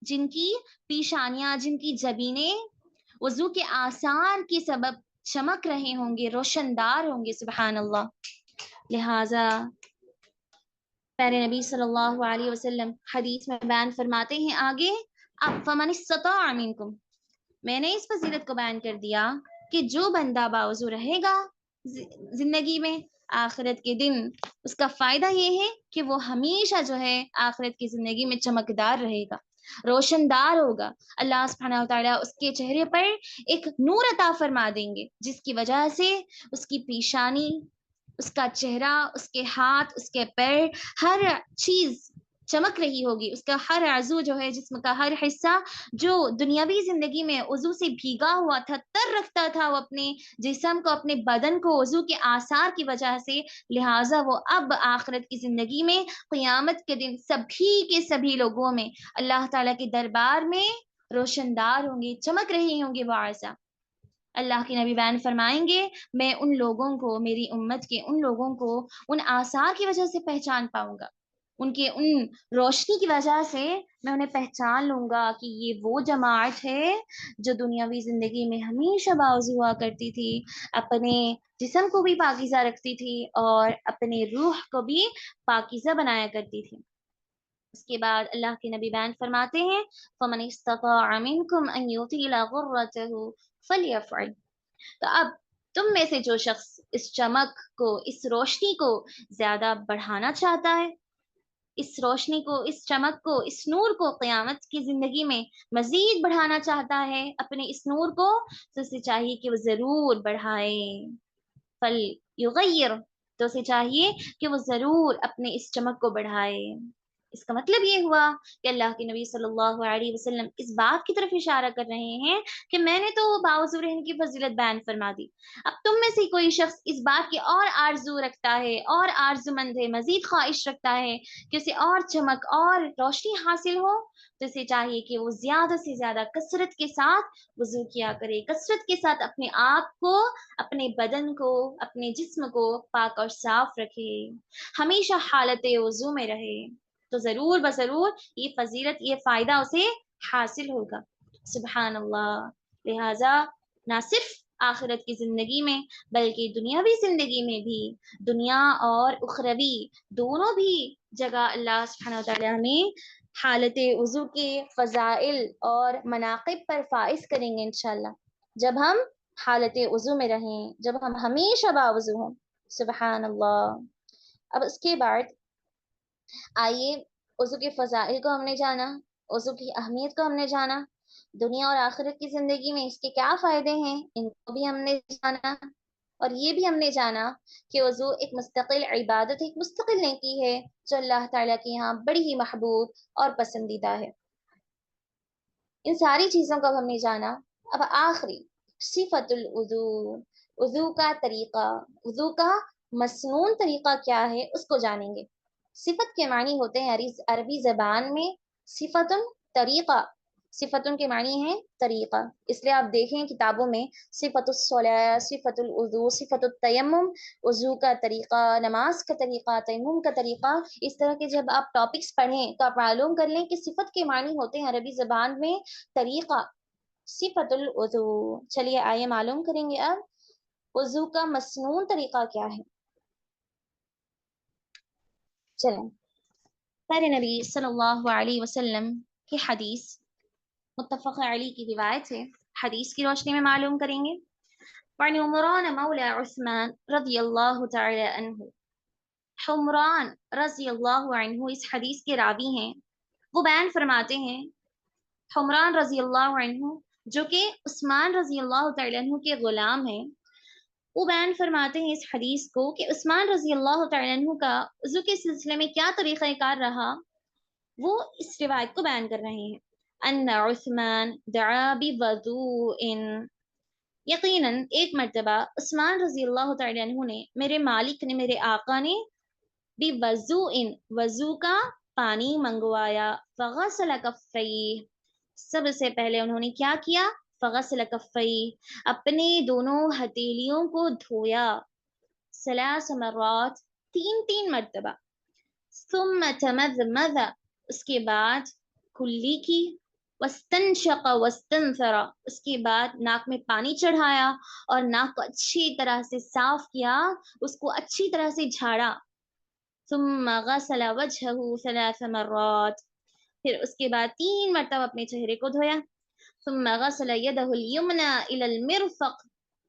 A: جن کی جبینیں وضو کے آثار کے سبب چمک رہے ہوں گے، روشن دار ہوں گے. سبحان اللہ. لہٰذا پیارے نبی صلی اللہ علیہ وسلم حدیث میں بیان فرماتے ہیں آگے، اب فمن استطاع منکم، میں نے اس فضیلت کو بیان کر دیا کہ جو بندہ باوضو رہے گا زندگی میں، آخرت کے دن اس کا فائدہ یہ ہے کہ وہ ہمیشہ جو ہے آخرت کی زندگی میں چمکدار رہے گا، روشن دار ہوگا. اللہ سبحانہ وتعالیٰ اس کے چہرے پر ایک نور عطا فرما دیں گے جس کی وجہ سے اس کی پیشانی، اس کا چہرہ، اس کے ہاتھ، اس کے پیر، ہر چیز چمک رہی ہوگی. اس کا ہر عضو جو ہے، جسم کا ہر حصہ جو دنیاوی زندگی میں وضو سے بھیگا ہوا تھا، تر رکھتا تھا وہ اپنے جسم کو، اپنے بدن کو وضو کے آثار کی وجہ سے، لہٰذا وہ اب آخرت کی زندگی میں قیامت کے دن سبھی کے سبھی لوگوں میں اللہ تعالیٰ کے دربار میں روشن دار ہوں گے، چمک رہی ہوں گے باعث. اللہ کے نبی بیان فرمائیں گے میں ان لوگوں کو، میری امت کے ان لوگوں کو ان آثار کی وجہ سے پہچان پاؤں گا، ان کے ان روشنی کی وجہ سے میں انہیں پہچان لوں گا کہ یہ وہ جماعت ہے جو دنیاوی زندگی میں ہمیشہ باوضو ہوا کرتی تھی، اپنے جسم کو بھی پاکیزہ رکھتی تھی اور اپنے روح کو بھی پاکیزہ بنایا کرتی تھی. اس کے بعد اللہ کے نبی بیان فرماتے ہیں فَمَنِ اسْتَطَاعَ مِنْكُمْ أَنْ يُطِيلَ غُرَّتَهُ فَلْيَفْعَلْ. تو اب تم میں سے جو شخص اس چمک کو، اس روشنی کو زیادہ بڑھانا چاہتا ہے، اس روشنی کو، اس چمک کو، اس نور کو قیامت کی زندگی میں مزید بڑھانا چاہتا ہے، اپنے اس نور کو، تو اسے چاہیے کہ وہ ضرور بڑھائے. فَلْيُغَيِّرْ، تو اسے چاہیے کہ وہ ضرور اپنے اس چمک کو بڑھائے. اس کا مطلب یہ ہوا کہ اللہ کے نبی صلی اللہ علیہ وسلم اس بات کی طرف اشارہ کر رہے ہیں کہ میں نے تو باوضو رہنے کی فضیلت بیان فرما دی، اب تم میں سے کوئی شخص اس بات کی اور آرزو رکھتا ہے، اور آرزو مند ہے، مزید خواہش رکھتا ہے کہ اسے اور چمک اور روشنی حاصل ہو، تو اسے چاہیے کہ وہ زیادہ سے زیادہ کثرت کے ساتھ وضو کیا کرے، کثرت کے ساتھ اپنے آپ کو، اپنے بدن کو، اپنے جسم کو پاک اور صاف رکھے، ہمیشہ حالت وضو میں رہے، تو ضرور بضرور یہ فضیلت، یہ فائدہ اسے حاصل ہوگا. سبحان اللہ. لہٰذا نہ صرف آخرت کی زندگی میں بلکہ دنیاوی زندگی میں بھی، دنیا اور اخروی دونوں بھی جگہ اللہ سبحانہ وتعالیٰ ہمیں حالت وضو کے فضائل اور مناقب پر فائز کریں گے انشاءاللہ، جب ہم حالت وضو میں رہیں، جب ہم ہمیشہ باوضو ہوں. سبحان اللہ. اب اس کے بعد آئیے وضو کے فضائل کو ہم نے جانا، وضو کی اہمیت کو ہم نے جانا، دنیا اور آخرت کی زندگی میں اس کے کیا فائدے ہیں ان کو بھی ہم نے جانا، اور یہ بھی ہم نے جانا کہ وضو ایک مستقل عبادت، ایک مستقل نیکی ہے جو اللہ تعالیٰ کے یہاں بڑی ہی محبوب اور پسندیدہ ہے. ان ساری چیزوں کو ہم نے جانا. اب آخری صفت الوضو، وضو کا طریقہ، وضو کا مسنون طریقہ کیا ہے اس کو جانیں گے. صفت کے معنی ہوتے ہیں عربی زبان میں صفت طریقہ، صفتن کے معنی ہیں طریقہ. اس لیے آپ دیکھیں کتابوں میں صفت الصلاۃ، صفت الوضو، صفت التیمم، وضو کا طریقہ، نماز کا طریقہ، تیمم کا طریقہ، اس طرح کے جب آپ ٹاپکس پڑھیں تو آپ معلوم کر لیں کہ صفت کے معنی ہوتے ہیں عربی زبان میں طریقہ، صفت الوضو. چلیے آئیے معلوم کریں گے اب وضو کا مسنون طریقہ کیا ہے. چلیں پیارے نبی صلی اللہ علیہ وسلم کی حدیث متفق علی کی روایت ہے، حدیث کی روشنی میں معلوم کریں گے. وعن عمران مولا عثمان رضی اللہ تعالی عنہ، حمران رضی اللہ عنہ اس حدیث کے راوی ہیں. وہ بیان فرماتے ہیں، حمران رضی اللہ عنہ جو کہ عثمان رضی اللہ تعالی عنہ کے غلام ہیں، وہ بیان فرماتے ہیں اس حدیث کو کہ عثمان رضی اللہ تعالی عنہ کا وضو کے سلسلے میں کیا طریقہ کار رہا. وہ اس روایت کو بیان کر رہے ہیں، ان عثمان دعا بوضوء، یقیناً ایک مرتبہ عثمان رضی اللہ تعالی عنہ نے، میرے مالک نے، میرے آقا نے، بوضوء وضو کا پانی منگوایا. فغسل کفیہ، سب سے پہلے انہوں نے کیا کیا؟ فغسل کفیہ، اپنے دونوں ہتھیلیوں کو دھویا. ثلاث مرات، تین مرتبہ. ثم تمضمض، اس کے بعد کلی کی. واستنشق واستنثر، اس کے بعد ناک میں پانی چڑھایا اور ناک کو اچھی طرح سے صاف کیا، اس کو اچھی طرح سے جھاڑا. ثم غسل وجهه 3 مرات، پھر اس کے بعد 3 مرتبہ اپنے چہرے کو دھویا. ثم غسل يده اليمنى الى المرفق،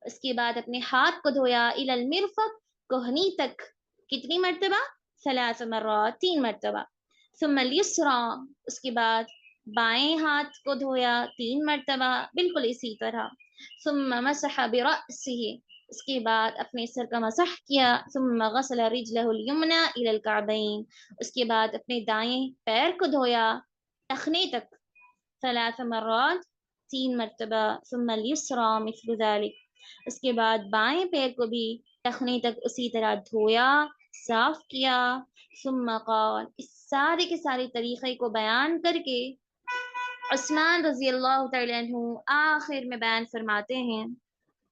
A: اس کے بعد اپنے ہاتھ کو دھویا. الى المرفق، کوہنی تک. کتنی مرتبہ؟ 3 مرات، 3 مرتبہ. ثم اليسرى، اس کے بعد بائیں ہاتھ کو دھویا 3 مرتبہ، بالکل اسی طرح. ثم مسح برأسه، اس کے بعد اپنے سر کا مسح کیا. ثم غسل رجله اليمنى الى الكعبين، اس کے بعد اپنے دائیں پیر کو دھویا ٹخنے تک. 3 مرات، 3 مرتبہ. ثم اليسرى مثل ذلك، اس کے بعد بائیں پیر کو بھی ٹخنے تک اسی طرح دھویا، صاف کیا. ثم قال، اس سارے کے سارے طریقے کو بیان کر کے عثمان رضی اللہ تعالی عنہ آخر میں بیان فرماتے ہیں،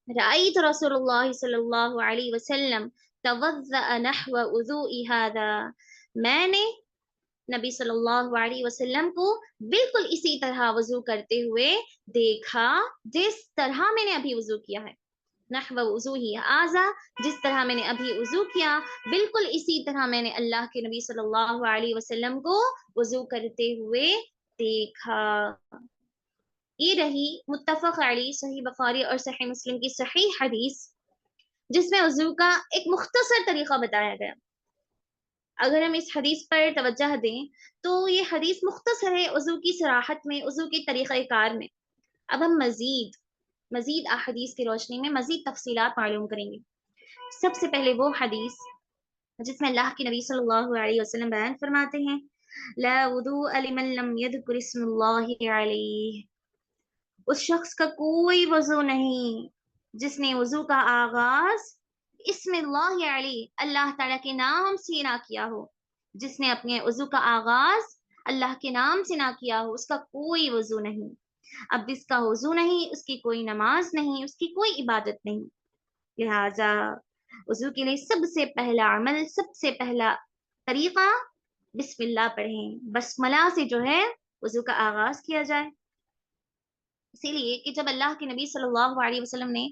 A: رأیت رسول اللہ صلی اللہ علیہ وسلم توضأ نحو وضوء هذا، میں نے نبی صلی اللہ علیہ وسلم کو بالکل اسی طرح وضو کرتے ہوئے دیکھا جس طرح میں نے ابھی وضو کیا ہے. نحو وضوء هذا، جس طرح میں نے ابھی وضو کیا، بالکل اسی طرح میں نے اللہ کے نبی صلی اللہ علیہ وسلم کو وضو کرتے ہوئے دیکھا. یہ رہی متفق علی صحیح بخاری اور صحیح مسلم کی صحیح حدیث، جس میں وضو کا ایک مختصر طریقہ بتایا گیا. اگر ہم اس حدیث پر توجہ دیں تو یہ حدیث مختصر ہے وضو کی صراحت میں، وضو کے طریقہ کار میں. اب ہم مزید احادیث کی روشنی میں مزید تفصیلات معلوم کریں گے. سب سے پہلے وہ حدیث جس میں اللہ کے نبی صلی اللہ علیہ وسلم بیان فرماتے ہیں، لا وضوء لمن لم يذكر اسم اللہ علیہ، اس شخص کا کوئی وضو نہیں جس نے وضو کا آغاز اسم اللہ علی، اللہ تعالیٰ کے نام سے نہ کیا ہو. جس نے اپنے وضو کا آغاز اللہ کے نام سے نہ کیا ہو، اس کا کوئی وضو نہیں. اب جس کا وضو نہیں، اس کی کوئی نماز نہیں، اس کی کوئی عبادت نہیں. لہذا وضو کے لیے سب سے پہلا عمل، سب سے پہلا طریقہ بسم اللہ پڑھیں. بسملہ سے جو ہے وضو کا آغاز کیا جائے. اسی لیے کہ جب اللہ کے نبی صلی اللہ علیہ وسلم نے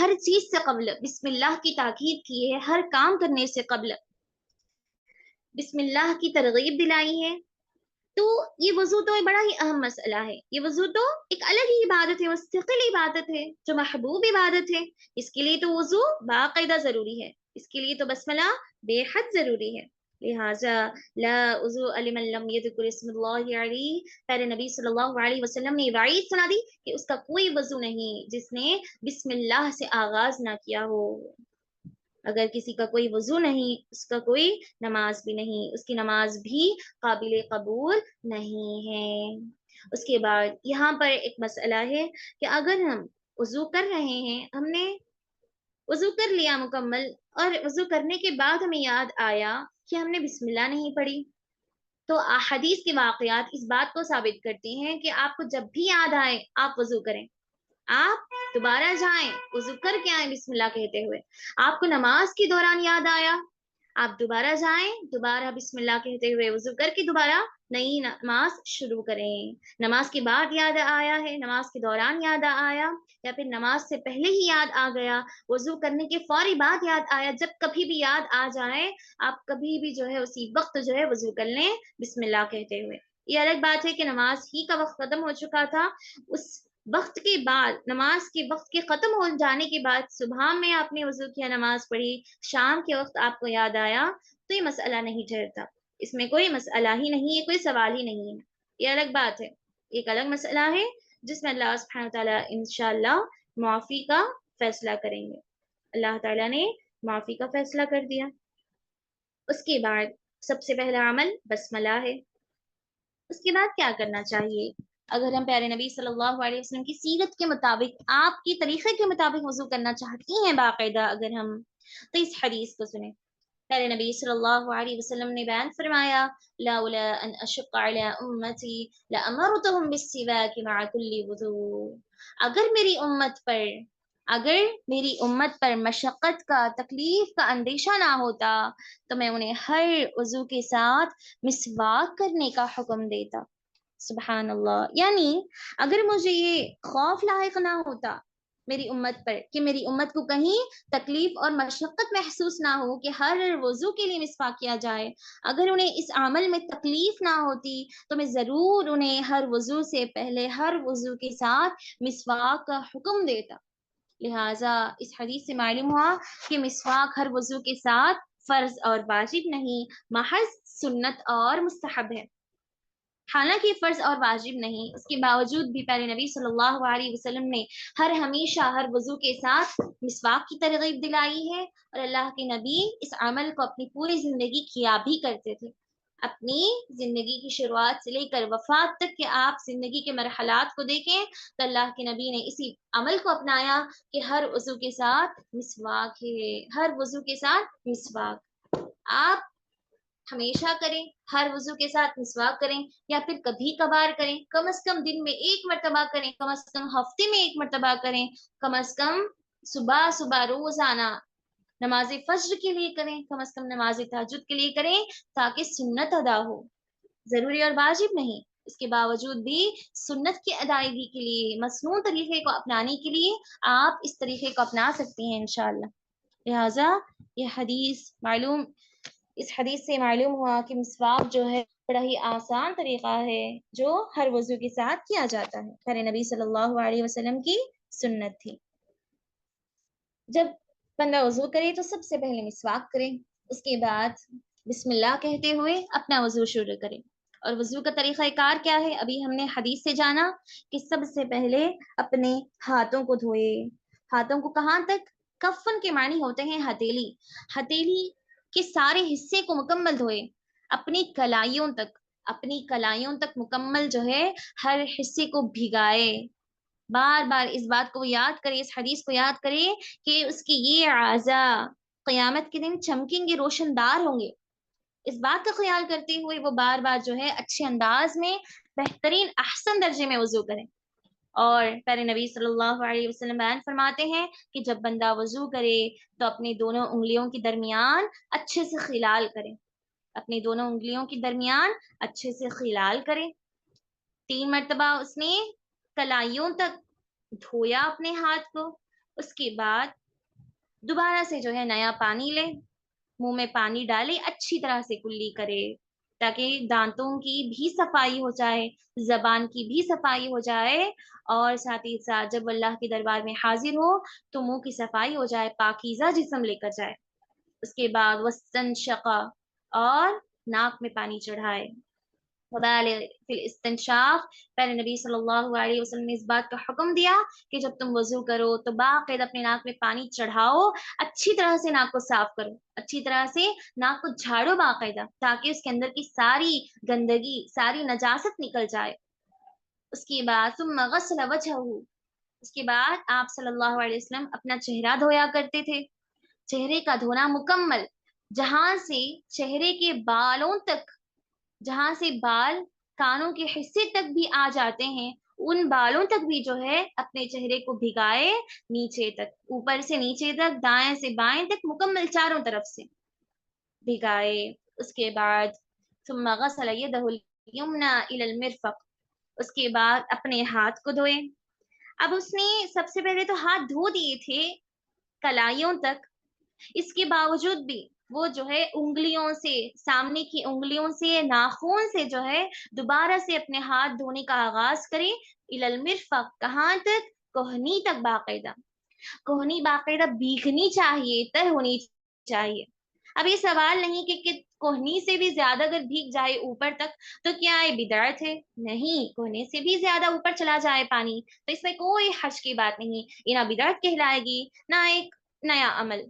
A: ہر چیز سے قبل بسم اللہ کی تاکید کی ہے، ہر کام کرنے سے قبل بسم اللہ کی ترغیب دلائی ہے، تو یہ وضو تو ایک بڑا ہی اہم مسئلہ ہے. یہ وضو تو ایک الگ ہی عبادت ہے، مستقل عبادت ہے، جو محبوب عبادت ہے. اس کے لیے تو وضو باقاعدہ ضروری ہے، اس کے لیے تو بسملہ بے حد ضروری ہے. لہٰذا لا وضو لمن لم یذکر اسم اللہ علیہ، پیارے نبی صلی اللہ علیہ وسلم نے وعید سنا دی کہ اس کا کوئی وضو نہیں جس نے بسم اللہ سے آغاز نہ کیا ہو. اگر کسی کا کوئی وضو نہیں، اس کا کوئی نماز بھی نہیں، اس کی نماز بھی قابل قبول نہیں ہے. اس کے بعد یہاں پر ایک مسئلہ ہے کہ اگر ہم وضو کر رہے ہیں، ہم نے وضو کر لیا مکمل، اور وضو کرنے کے بعد ہمیں یاد آیا کہ ہم نے بسم اللہ نہیں پڑھی، تو احادیث کے واقعات اس بات کو ثابت کرتے ہیں کہ آپ کو جب بھی یاد آئے آپ وضو کریں، آپ دوبارہ جائیں وضو کر کے آئیں بسم اللہ کہتے ہوئے. آپ کو نماز کے دوران یاد آیا، آپ دوبارہ جائیں، دوبارہ بسم اللہ کہتے ہوئے وضو کر کے دوبارہ نئی نماز شروع کریں. نماز کے بعد یاد آیا ہے، نماز کے دوران یاد آیا، یا پھر نماز سے پہلے ہی یاد آ گیا، وضو کرنے کے فوری بعد یاد آیا، جب کبھی بھی یاد آ جائے آپ کبھی بھی جو ہے اسی وقت جو ہے وضو کر لیں بسم اللہ کہتے ہوئے. یہ الگ بات ہے کہ نماز ہی کا وقت ختم ہو چکا تھا، اس وقت کے بعد، نماز کے وقت کے ختم ہو جانے کے بعد صبح میں آپ نے وضو کیا، نماز پڑھی، شام کے وقت آپ کو یاد آیا، تو یہ مسئلہ نہیں ٹھہرتا، اس میں کوئی مسئلہ ہی نہیں ہے، کوئی سوال ہی نہیں ہے. یہ الگ بات ہے، ایک الگ مسئلہ ہے جس میں اللہ سبحانہ تعالیٰ انشاءاللہ معافی کا فیصلہ کریں گے. اللہ تعالیٰ نے معافی کا فیصلہ کر دیا. اس کے بعد سب سے پہلا عمل بسملہ ہے. اس کے بعد کیا کرنا چاہیے؟ اگر ہم پیارے نبی صلی اللہ علیہ وسلم کی سیرت کے مطابق، آپ کی طریقے کے مطابق وضو کرنا چاہتی ہیں باقاعدہ اگر ہم، تو اس حدیث کو سنیں. پیارے نبی صلی اللہ علیہ وسلم نے بیان فرمایا، لولا ان اشق علی امتی لامرتهم بالسواک مع كل وضوء. اگر میری امت پر مشقت کا، تکلیف کا اندیشہ نہ ہوتا تو میں انہیں ہر وضو کے ساتھ مسواک کرنے کا حکم دیتا. سبحان اللہ. یعنی اگر مجھے یہ خوف لاحق نہ ہوتا میری امت پر کہ میری امت کو کہیں تکلیف اور مشقت محسوس نہ ہو کہ ہر وضو کے لیے مسواک کیا جائے، اگر انہیں اس عمل میں تکلیف نہ ہوتی تو میں ضرور انہیں ہر وضو سے پہلے، ہر وضو کے ساتھ مسواک کا حکم دیتا. لہٰذا اس حدیث سے معلوم ہوا کہ مسواک ہر وضو کے ساتھ فرض اور واجب نہیں، محض سنت اور مستحب ہے. حالانکہ فرض اور واجب نہیں، اس کے باوجود بھی پیارے نبی صلی اللہ علیہ وسلم نے ہمیشہ ہر وضو کے ساتھ مسواک کی ترغیب دلائی ہے، اور اللہ کے نبی اس عمل کو اپنی پوری زندگی کیا بھی کرتے تھے. اپنی زندگی کی شروعات سے لے کر وفات تک کہ آپ زندگی کے مرحلات کو دیکھیں تو اللہ کے نبی نے اسی عمل کو اپنایا کہ ہر وضو کے ساتھ مسواک ہے، ہر وضو کے ساتھ مسواک. آپ ہمیشہ کریں، ہر وضو کے ساتھ مسواک کریں، یا پھر کبھی کبھار کریں، کم از کم دن میں ایک مرتبہ کریں، کم از کم ہفتے میں ایک مرتبہ کریں، کم از کم صبح صبح روزانہ نماز فجر کے لیے کریں، کم از کم نماز تہجد کے لیے کریں، تاکہ سنت ادا ہو، ضروری اور واجب نہیں. اس کے باوجود بھی سنت کی ادائیگی کے لیے، مسنون طریقے کو اپنانے کے لیے آپ اس طریقے کو اپنا سکتے ہیں انشاءاللہ. لہٰذا یہ اس حدیث سے معلوم ہوا کہ مسواک جو ہے بڑا ہی آسان طریقہ ہے جو ہر وضو کے ساتھ کیا جاتا ہے، پیارے نبی صلی اللہ علیہ وسلم کی سنت تھی. جب بندہ وضو کرے تو سب سے پہلے مسواک کرے، اس کے بعد بسم اللہ کہتے ہوئے اپنا وضو شروع کرے. اور وضو کا طریقہ کار کیا ہے؟ ابھی ہم نے حدیث سے جانا کہ سب سے پہلے اپنے ہاتھوں کو دھوئے. ہاتھوں کو کہاں تک؟ کفن کے معنی ہوتے ہیں ہتھیلی، ہتھیلی کے سارے حصے کو مکمل دھوئے، اپنی کلائیوں تک مکمل جو ہے ہر حصے کو بھگائے. بار بار اس بات کو یاد کرے، اس حدیث کو یاد کرے کہ اس کے یہ اعضاء قیامت کے دن چمکیں گے، روشن دار ہوں گے. اس بات کا خیال کرتے ہوئے وہ بار بار جو ہے اچھے انداز میں، بہترین احسن درجے میں وضو کریں. اور پیارے نبی صلی اللہ علیہ وسلم بیان فرماتے ہیں کہ جب بندہ وضو کرے تو اپنی دونوں انگلیوں کے درمیان اچھے سے خلال کرے، اپنی دونوں انگلیوں کے درمیان اچھے سے خلال کرے. 3 مرتبہ اس نے کلائیوں تک دھویا اپنے ہاتھ کو، اس کے بعد دوبارہ سے جو ہے نیا پانی لے، منہ میں پانی ڈالے، اچھی طرح سے کلی کرے تاکہ دانتوں کی بھی صفائی ہو جائے، زبان کی بھی صفائی ہو جائے، اور ساتھ ہی ساتھ جب اللہ کے دربار میں حاضر ہو تو منہ کی صفائی ہو جائے، پاکیزہ جسم لے کر جائے۔ اس کے بعد وستنشقا، اور ناک میں پانی چڑھائے۔ وبالغ فی الاستنشاق، پہلے نبی صلی اللہ علیہ وسلم نے اس بات کا حکم دیا کہ جب تم وضو کرو تو باقاعدہ اپنے ناک میں پانی چڑھاؤ، اچھی طرح سے ناک کو صاف کرو، اچھی طرح سے ناک کو جھاڑو باقاعدہ، تاکہ اس کے اندر کی ساری گندگی، ساری نجاست نکل جائے۔ اس کے بعد ثم غسل وجہہ، اس کے بعد آپ صلی اللہ علیہ وسلم اپنا چہرہ دھویا کرتے تھے۔ چہرے کا دھونا مکمل، جہاں سے چہرے کے بالوں تک، جہاں سے بال کانوں کے حصے تک بھی آ جاتے ہیں، ان بالوں تک بھی جو ہے اپنے چہرے کو بھگائے، نیچے تک، اوپر سے نیچے تک، دائیں سے بائیں تک، مکمل چاروں طرف سے بھگائے۔ اس کے بعد ثم غسل یدہ الیمنی الی المرفق، اس کے بعد اپنے ہاتھ کو دھوئے۔ اب اس نے سب سے پہلے تو ہاتھ دھو دیے تھے کلائیوں تک، اس کے باوجود بھی وہ جو ہے انگلیوں سے، سامنے کی انگلیوں سے، ناخون سے جو ہے دوبارہ سے اپنے ہاتھ دھونے کا آغاز کرے، الی المرفق، کہاں تک؟ کوہنی تک باقاعدہ، کوہنی باقاعدہ بھیگنی چاہیے، تر ہونی چاہیے۔ اب یہ سوال نہیں کہ کوہنی سے بھی زیادہ اگر بھیگ جائے اوپر تک تو کیا یہ بدعت ہے؟ نہیں، کوہنی سے بھی زیادہ اوپر چلا جائے پانی تو اس میں کوئی حرج کی بات نہیں، یہ نہ بدعت کہلائے گی نہ ایک نیا عمل،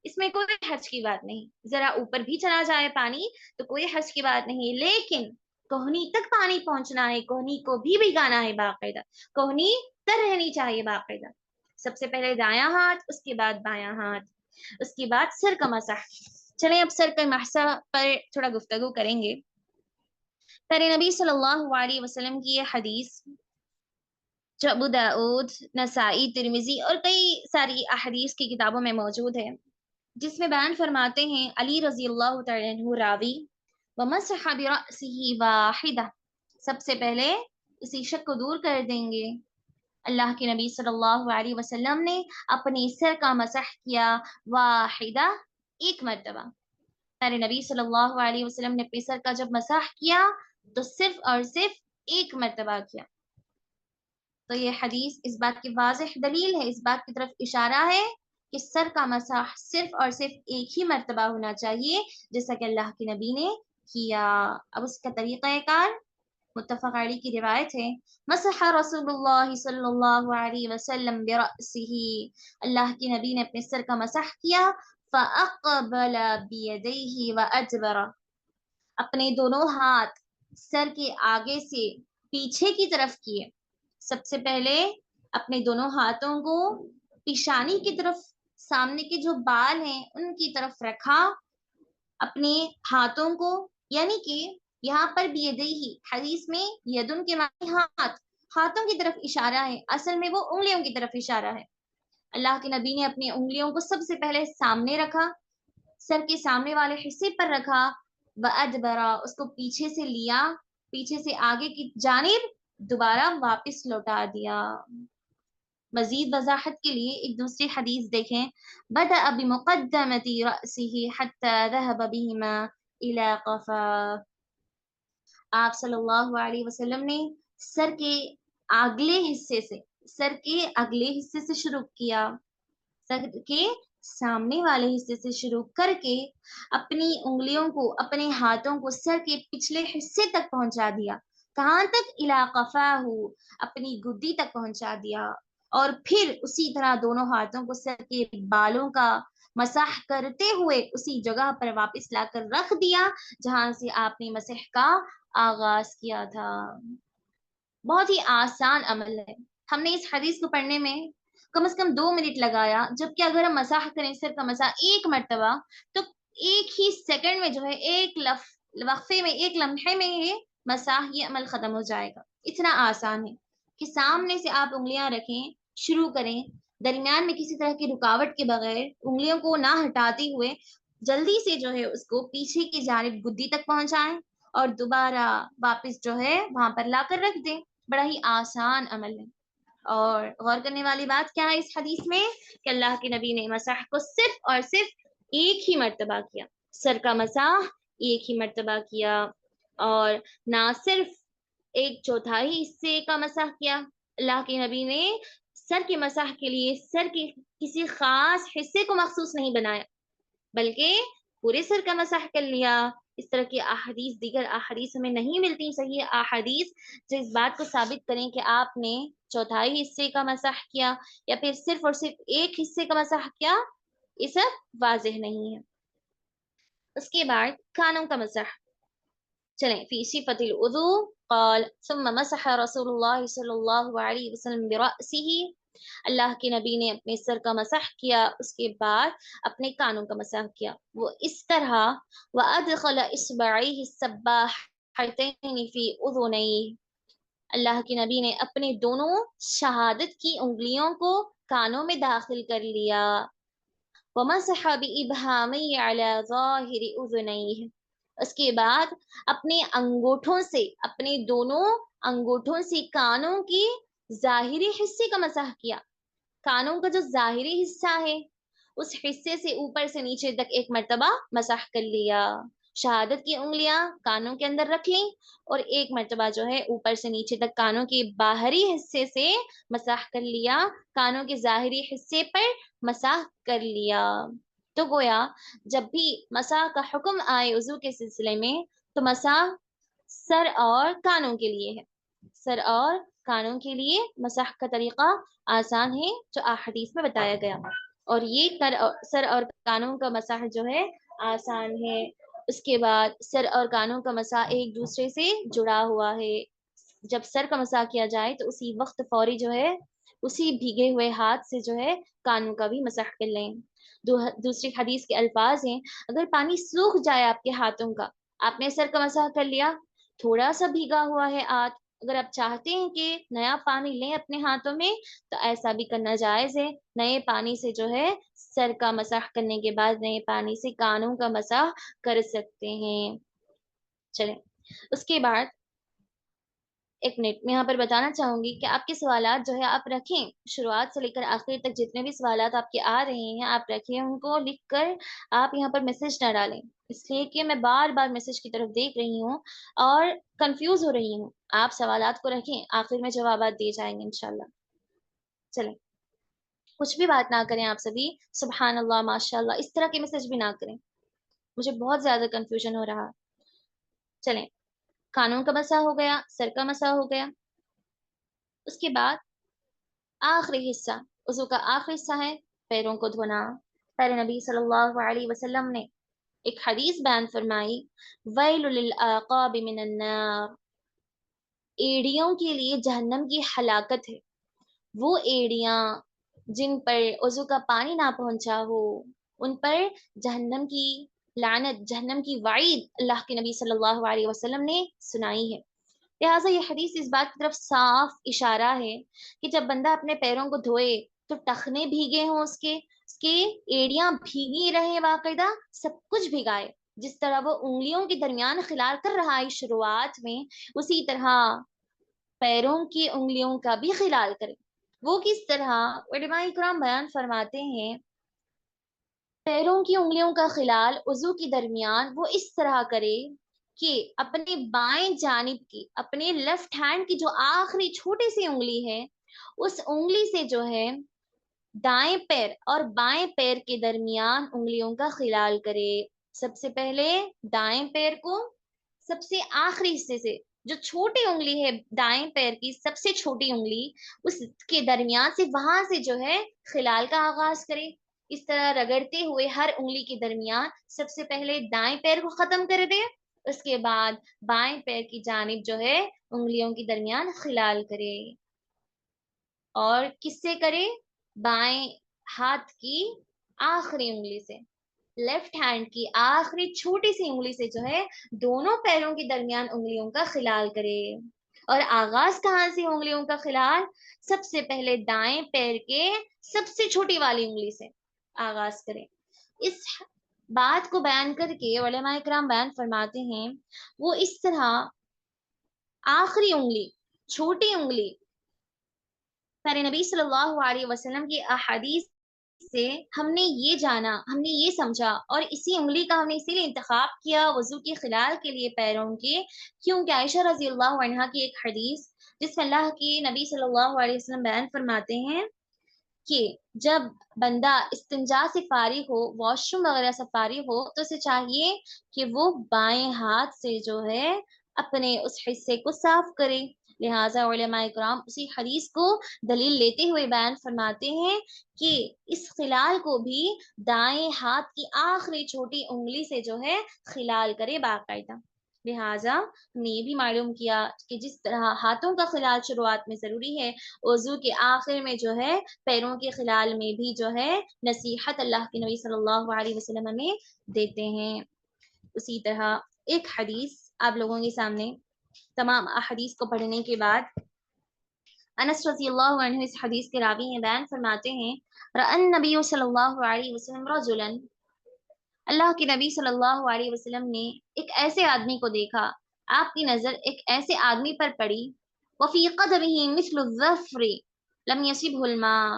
A: اس میں کوئی حرج کی بات نہیں۔ ذرا اوپر بھی چلا جائے پانی تو کوئی حرج کی بات نہیں، لیکن کوہنی تک پانی پہنچنا ہے، کوہنی کو بھی بھگانا ہے باقاعدہ، کوہنی تر رہنی چاہیے باقاعدہ۔ سب سے پہلے دایاں ہاتھ، اس کے بعد بایاں ہاتھ، اس کے بعد سر کا مسح۔ چلیں اب سر کا مسح پر تھوڑا گفتگو کریں گے۔ پیارے نبی صلی اللہ علیہ وسلم کی یہ حدیث جو ابو داؤد، نسائی، ترمذی اور کئی ساری احادیث کی کتابوں میں موجود ہے، جس میں بیان فرماتے ہیں علی رضی اللہ تعالیٰ عنہ راوی، وَمَسَحَ بِرَأْسِهِ وَاحِدَةً، سب سے پہلے اسی شک کو دور کر دیں گے، اللہ کے نبی صلی اللہ علیہ وسلم نے اپنے سر کا مسح کیا، واحدہ، ایک مرتبہ۔ پیارے نبی صلی اللہ علیہ وسلم نے اپنے سر کا جب مسح کیا تو صرف اور صرف ایک مرتبہ کیا۔ تو یہ حدیث اس بات کی واضح دلیل ہے، اس بات کی طرف اشارہ ہے کہ سر کا مسح صرف اور صرف ایک ہی مرتبہ ہونا چاہیے، جیسا کہ اللہ کے نبی نے کیا۔ اب اس کا طریقہ کار متفق علیہ کی روایت ہے، مسح رسول اللہ صلی اللہ علیہ وسلم برأسہ، اللہ کے نبی نے اپنے سر کا مسح کیا، فأقبل بیدیہ وأدبر، اپنے دونوں ہاتھ سر کے آگے سے پیچھے کی طرف کیے، سب سے پہلے اپنے دونوں ہاتھوں کو پیشانی کی طرف، سامنے کے جو بال ہیں ان کی طرف رکھا، اپنے ہاتھوں کو، یعنی کہ یہاں پر بیدیہ، حدیث میں یدن کے معنی ہاتھ، ہاتھوں کی طرف اشارہ ہے، اصل میں وہ انگلیوں کی طرف اشارہ ہے۔ اللہ کے نبی نے اپنی انگلیوں کو سب سے پہلے سامنے رکھا، سر کے سامنے والے حصے پر رکھا، وَأَدْبَرَ، اس کو پیچھے سے لیا، پیچھے سے آگے کی جانب دوبارہ واپس لوٹا دیا۔ مزید وضاحت کے لیے ایک دوسری حدیث دیکھیں، بَدَأَ بِمُقَدَّمَةِ رَأْسِهِ حَتَّى ذَهَبَ بِهِمَا إِلَى قَفَاهُ، آپ صلی اللہ علیہ وسلم نے سر کے اگلے حصے سے، سر کے اگلے حصے سے شروع کیا، سر کے سامنے والے حصے سے شروع کر کے اپنی انگلیوں کو، اپنے ہاتھوں کو سر کے پچھلے حصے تک پہنچا دیا، کہاں تک؟ الی قفاہ، اپنی گدی تک پہنچا دیا، اور پھر اسی طرح دونوں ہاتھوں کو سر کے بالوں کا مسح کرتے ہوئے اسی جگہ پر واپس لا کر رکھ دیا جہاں سے آپ نے مسح کا آغاز کیا تھا۔ بہت ہی آسان عمل ہے، ہم نے اس حدیث کو پڑھنے میں کم از کم 2 منٹ لگایا، جبکہ اگر ہم مسح کریں سر کا مسح ایک مرتبہ تو ایک ہی سیکنڈ میں جو ہے، ایک وقفے میں، ایک لمحے میں یہ مسح، یہ عمل ختم ہو جائے گا۔ اتنا آسان ہے کہ سامنے سے آپ انگلیاں رکھیں، شروع کریں، درمیان میں کسی طرح کی رکاوٹ کے بغیر، انگلیوں کو نہ ہٹاتے ہوئے جلدی سے جو ہے اس کو پیچھے کی جانب گدی تک پہنچائیں اور دوبارہ واپس جو ہے وہاں پر لا کر رکھ دیں۔ بڑا ہی آسان عمل ہے۔ اور غور کرنے والی بات کیا ہے اس حدیث میں کہ اللہ کے نبی نے مسح کو صرف اور صرف ایک ہی مرتبہ کیا، سر کا مسح ایک ہی مرتبہ کیا، اور نہ صرف ایک چوتھائی حصے کا مسح کیا، اللہ کے نبی نے سر کے مسح کے لیے سر کے کسی خاص حصے کو مخصوص نہیں بنایا، بلکہ پورے سر کا مسح کر لیا۔ اس طرح کی احادیث دیگر احادیث ہمیں نہیں ملتی، صحیح احادیث جو اس بات کو ثابت کریں کہ آپ نے چوتھائی حصے کا مسح کیا یا پھر صرف اور صرف ایک حصے کا مسح کیا، یہ سب واضح نہیں ہے۔ اس کے بعد کانوں کا مسح، چلیں فی صفت الوضو قال ثم مسح رسول اللہ صلی اللہ علیہ وسلم برأسه، اللہ کے نبی نے اپنے سر کا مسح کیا، اس کے بعد اپنے کانوں کا مسح کیا، وہ اس طرح وَأَدْخَلَ إِصْبَعَيْهِ السَّبَّاحَتَيْنِ فِي أُذُنَيْهِ، اللہ کے نبی نے اپنے دونوں شہادت کی انگلیوں کو کانوں میں داخل کر لیا، وَمَسَحَ بِإِبْهَامَيْهِ عَلَى ظَاهِرِ أُذُنَيْهِ، اس کے بعد اپنے انگوٹھوں سے، اپنے دونوں انگوٹھوں سے کانوں کی ظاہری حصے کا مسح کیا، کانوں کا جو ظاہری حصہ ہے اس حصے سے اوپر سے نیچے تک ایک مرتبہ مسح کر لیا، شہادت کی انگلیاں کانوں کے اندر رکھ لیں اور ایک مرتبہ جو ہے اوپر سے نیچے تک کانوں کے باہری حصے سے مسح کر لیا، کانوں کے ظاہری حصے پر مسح کر لیا۔ تو گویا جب بھی مسح کا حکم آئے وضو کے سلسلے میں تو مسح سر اور کانوں کے لیے ہے، سر اور کانوں کے لیے مسح کا طریقہ آسان ہے جو احادیث میں بتایا گیا، اور یہ سر اور کانوں کا مسح جو ہے آسان ہے۔ اس کے بعد سر اور کانوں کا مسح ایک دوسرے سے جڑا ہوا ہے، جب سر کا مسح کیا جائے تو اسی وقت فوری جو ہے اسی بھیگے ہوئے ہاتھ سے جو ہے کانوں کا بھی مسح کر لیں۔ دوسری حدیث کے الفاظ ہیں اگر پانی سوکھ جائے آپ کے ہاتھوں کا، آپ نے سر کا مسح کر لیا، تھوڑا سا بھیگا ہوا ہے ہاتھ، اگر آپ چاہتے ہیں کہ نیا پانی لیں اپنے ہاتھوں میں تو ایسا بھی کرنا جائز ہے، نئے پانی سے جو ہے سر کا مسح کرنے کے بعد نئے پانی سے کانوں کا مسح کر سکتے ہیں۔ چلیں اس کے بعد ایک منٹ میں یہاں پر بتانا چاہوں گی کہ آپ کے سوالات جو ہے آپ رکھیں، شروعات سے لے کر آخر تک جتنے بھی سوالات آپ کے آ رہے ہیں آپ رکھیں، ان کو لکھ کر آپ یہاں پر میسج نہ ڈالیں، اس لیے کہ میں بار بار میسج کی طرف دیکھ رہی ہوں اور کنفیوز ہو رہی ہوں۔ آپ سوالات کو رکھیں، آخر میں جوابات دیے جائیں گے انشاءاللہ۔ چلیں کچھ بھی بات نہ کریں آپ سبھی، سبحان اللہ ماشاء اللہ اس طرح کے میسج بھی نہ کریں، مجھے بہت زیادہ کنفیوژن ہو رہا۔ چلیں کانوں کا مسح ہو گیا، سر کا مسح ہو گیا، اس کے بعد آخری حصہ، وضو کا آخری حصہ ہے پیروں کو دھونا۔ پیارے نبی صلی اللہ علیہ وسلم نے ایک حدیث بیان فرمائی، ویل للعقاب من النار، ایڑیوں کے لیے جہنم کی ہلاکت ہے، وہ ایڑیاں جن پر وضو کا پانی نہ پہنچا ہو ان پر جہنم کی لعنت، جہنم کی وعید اللہ کے نبی صلی اللہ علیہ وسلم نے سنائی ہے۔ لہٰذا یہ حدیث اس بات کی طرف صاف اشارہ ہے کہ جب بندہ اپنے پیروں کو دھوئے تو ٹخنے بھیگے ہوں، اس کے ایڑیاں بھیگی رہیں، باقاعدہ سب کچھ بھگائے، جس طرح وہ انگلیوں کے درمیان خلال کر رہا ہے شروعات میں، اسی طرح پیروں کی انگلیوں کا بھی خلال کرے۔ وہ کس طرح؟ علماء کرام بیان فرماتے ہیں پیروں کی انگلیوں کا خلال وضو کے درمیان وہ اس طرح کرے کہ اپنے بائیں جانب کی، اپنے لیفٹ ہینڈ کی جو آخری چھوٹی سی انگلی ہے اس انگلی سے جو ہے دائیں پیر اور بائیں پیر کے درمیان انگلیوں کا خلال کرے۔ سب سے پہلے دائیں پیر کو سب سے آخری حصے سے، جو چھوٹی انگلی ہے دائیں پیر کی سب سے چھوٹی انگلی، اس کے درمیان سے وہاں سے جو ہے خلال کا آغاز کرے، اس طرح رگڑتے ہوئے ہر انگلی کے درمیان سب سے پہلے دائیں پیر کو ختم کر دے، اس کے بعد بائیں پیر کی جانب جو ہے انگلیوں کے درمیان خلال کرے، اور کس سے کرے؟ بائیں ہاتھ کی آخری انگلی سے، لیفٹ ہینڈ کی آخری چھوٹی سی انگلی سے جو ہے دونوں پیروں کے درمیان انگلیوں کا خلال کرے، اور آغاز کہاں سے انگلیوں کا خلال؟ سب سے پہلے دائیں پیر کے سب سے چھوٹی والی انگلی سے آغاز کرے۔ اس بات کو بیان کر کے علماء کرام بیان فرماتے ہیں وہ اس طرح آخری انگلی، چھوٹی انگلی پیارے نبی صلی اللہ علیہ وسلم کی احادیث سے ہم نے یہ جانا، ہم نے یہ سمجھا، اور اسی انگلی کا ہم نے اسی لیے انتخاب کیا وضو کے خلال کے لیے پیروں کے، کیونکہ عائشہ رضی اللہ عنہا کی ایک حدیث جس میں اللہ کی نبی صلی اللہ علیہ وسلم بیان فرماتے ہیں کہ جب بندہ استنجا سے فارغ ہو، واش روم وغیرہ سے فارغ ہو، تو اسے چاہیے کہ وہ بائیں ہاتھ سے جو ہے اپنے اس حصے کو صاف کرے۔ لہٰذا علماء کرام اسی حدیث کو دلیل لیتے ہوئے بیان فرماتے ہیں کہ اس خلال کو بھی دائیں ہاتھ کی آخری چھوٹی انگلی سے جو ہے خلال کرے باقاعدہ۔ لہٰذا ہم نے یہ بھی معلوم کیا کہ جس طرح ہاتھوں کا خلال شروعات میں ضروری ہے، وضو کے آخر میں جو ہے پیروں کے خلال میں بھی جو ہے نصیحت اللہ کے نبی صلی اللہ علیہ وسلم ہمیں دیتے ہیں۔ اسی طرح ایک حدیث آپ لوگوں کے سامنے، تمام احادیث کو پڑھنے کے بعد انس رضی اللہ عنہ اس حدیث کے راوی ہیں، بیان فرماتے ہیں رأى النبی صلی اللہ علیہ وسلم رجلا، اللہ کے نبی صلی اللہ علیہ وسلم نے ایک ایسے آدمی کو دیکھا، آپ کی نظر ایک ایسے آدمی پر پڑی، وفی قدمہ مثل الظفر لم يصبه الماء،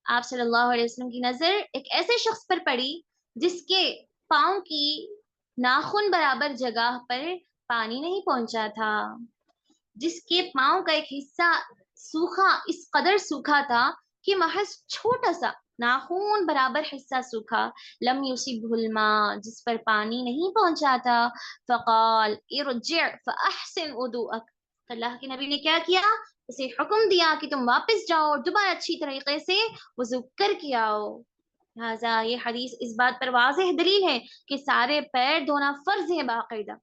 A: آپ صلی اللہ علیہ وسلم کی نظر ایک ایسے شخص پر پڑی جس کے پاؤں کی ناخن برابر جگہ پر پانی نہیں پہنچا تھا، جس کے پاؤں کا ایک حصہ سوکھا، اس قدر سوکھا تھا کہ محض چھوٹا سا ناخون برابر حصہ سوکھا، لم یصبہ الماء، جس پر پانی نہیں پہنچا تھا، فقال ارجع فاحسن وضوءک، اللہ کے نبی نے کیا کیا، اسے حکم دیا کہ تم واپس جاؤ اور دوبارہ اچھی طریقے سے وضو کر کے آؤ۔ لہٰذا یہ حدیث اس بات پر واضح دلیل ہے کہ سارے پیر دھونا فرض ہے، باقاعدہ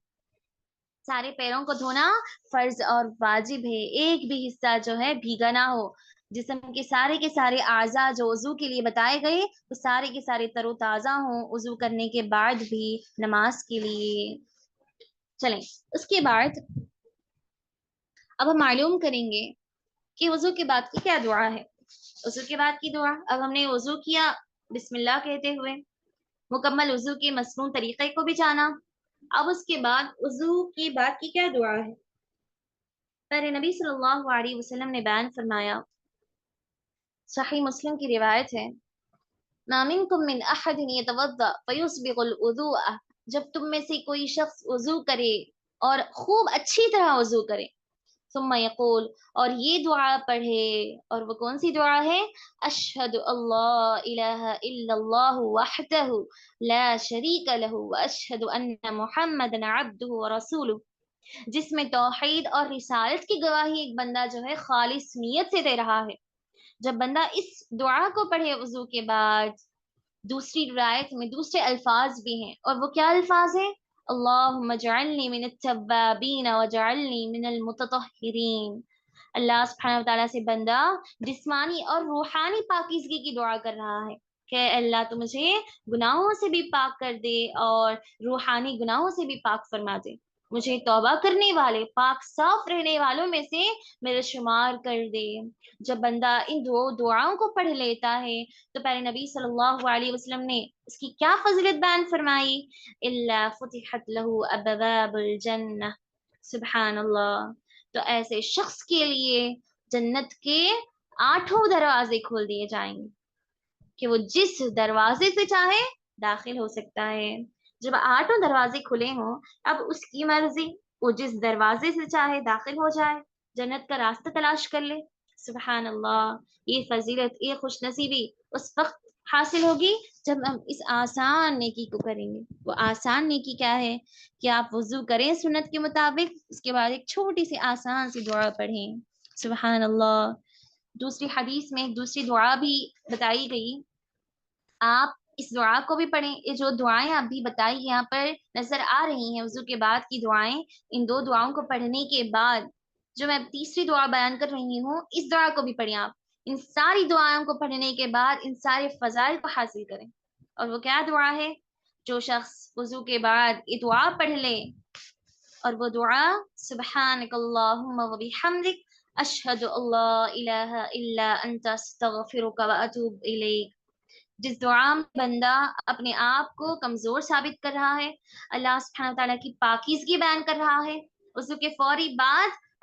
A: سارے پیروں کو دھونا فرض اور واجب ہے، ایک بھی حصہ جو ہے بھیگا نہ ہو، جسم کے سارے اعضاء جو وضو کے لیے بتائے گئے وہ سارے کے سارے تر و تازہ ہوں وضو کرنے کے بعد بھی نماز کے لیے۔ چلیں اس کے بعد اب ہم معلوم کریں گے کہ وضو کے بعد کی کیا دعا ہے۔ وضو کے بعد کی دعا، اب ہم نے وضو کیا بسم اللہ کہتے ہوئے، مکمل وضو کے مسنون طریقے کو بھی جانا، اب اس کے بعد وضو کی بعد کی کیا دعا ہے۔ پیارے نبی صلی اللہ علیہ وسلم نے بیان فرمایا، صحیح مسلم کی روایت ہے، ما منکم من احد یتوضا فیسبغ الوضوء، جب تم میں سے کوئی شخص وضو کرے اور خوب اچھی طرح وضو کرے، ثم یقول، اور یہ دعا پڑھے، اور وہ کون سی دعا ہے، اشہد اللہ الہ الا اللہ وحدہ لا شریک لہ واشہد ان محمدا عبدہ ورسولہ، جس میں توحید اور رسالت کی گواہی ایک بندہ جو ہے خالص نیت سے دے رہا ہے۔ جب بندہ اس دعا کو پڑھے وضو کے بعد، دوسری روایت میں دوسرے الفاظ بھی ہیں، اور وہ کیا الفاظ ہیں، اللہم اجعلنی من التوابین وجعلنی من المتطہرین، اللہ سبحانہ وتعالیٰ سے بندہ جسمانی اور روحانی پاکیزگی کی دعا کر رہا ہے کہ اللہ تو مجھے گناہوں سے بھی پاک کر دے اور روحانی گناہوں سے بھی پاک فرما دے، مجھے توبہ کرنے والے پاک صاف رہنے والوں میں سے میرے شمار کر دے۔ جب بندہ ان دو دعاؤں کو پڑھ لیتا ہے تو پیارے نبی صلی اللہ علیہ وسلم نے اس کی کیا فضیلت بیان فرمائی، الا فتحت له ابواب الجنہ، سبحان اللہ، تو ایسے شخص کے لیے جنت کے 8 دروازے کھول دیے جائیں گے کہ وہ جس دروازے سے چاہے داخل ہو سکتا ہے۔ جب 8 دروازے کھلے ہوں اب اس کی مرضی، وہ جس دروازے سے چاہے داخل ہو جائے، جنت کا راستہ تلاش کر لے۔ سبحان اللہ، یہ فضیلت، یہ خوش نصیبی اس وقت حاصل ہوگی جب ہم اس آسان نیکی کو کریں گے۔ وہ آسان نیکی کیا ہے کہ آپ وضو کریں سنت کے مطابق، اس کے بعد ایک چھوٹی سی آسان سی دعا پڑھیں۔ سبحان اللہ، دوسری حدیث میں ایک دوسری دعا بھی بتائی گئی، آپ اس دعا کو بھی پڑھیں۔ یہ جو دعائیں آپ بھی بتائی یہاں پر نظر آ رہی ہیں وضو کے بعد کی دعائیں، ان 2 دعاؤں کو پڑھنے کے بعد جو میں تیسری دعا بیان کر رہی ہوں اس دعا کو بھی پڑھیں آپ، ان ساری دعاؤں کو پڑھنے کے بعد ان سارے فضائل کو حاصل کریں۔ اور وہ کیا دعا ہے، جو شخص وضو کے بعد یہ دعا پڑھ لے، اور وہ دعا سبحانک اللہم وبحمدک اشہد اللہ الہ الا انت استغفرک واتوب الیک، جس دعا میں بندہ اپنے آپ کو کمزور ثابت کر رہا ہے، اللہ سبحانہ وتعالیٰ کی پاکیزگی بیان کر رہا ہے، وضو کے فوری بعد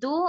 A: 2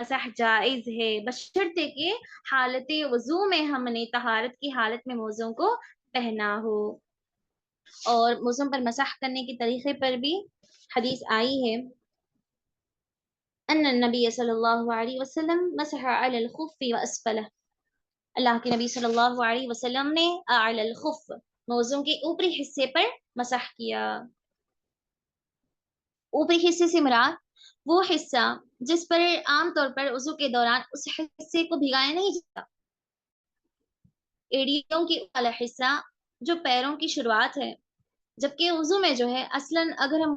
A: مسح جائز ہے بشرطے کہ حالت وضو میں ہم نے طہارت کی حالت میں موزوں کو پہنا ہو. اور موزوں پر مسح کرنے کے طریقے پر بھی حدیث آئی ہے ان النبی صلی اللہ علیہ وسلم مسح علی الخف واسفلہ. اللہ کے نبی صلی اللہ علیہ وسلم نے علی الخف موزوں کے اوپری حصے پر مسح کیا. اوپری حصے سے مراد وہ حصہ جس پر عام طور پر وضو کے دوران اس حصے کو بھگایا نہیں جاتا. ایڑیوں کی والا حصہ جو پیروں کی شروعات ہے، جبکہ وضو میں جو ہے اصلاً اگر ہم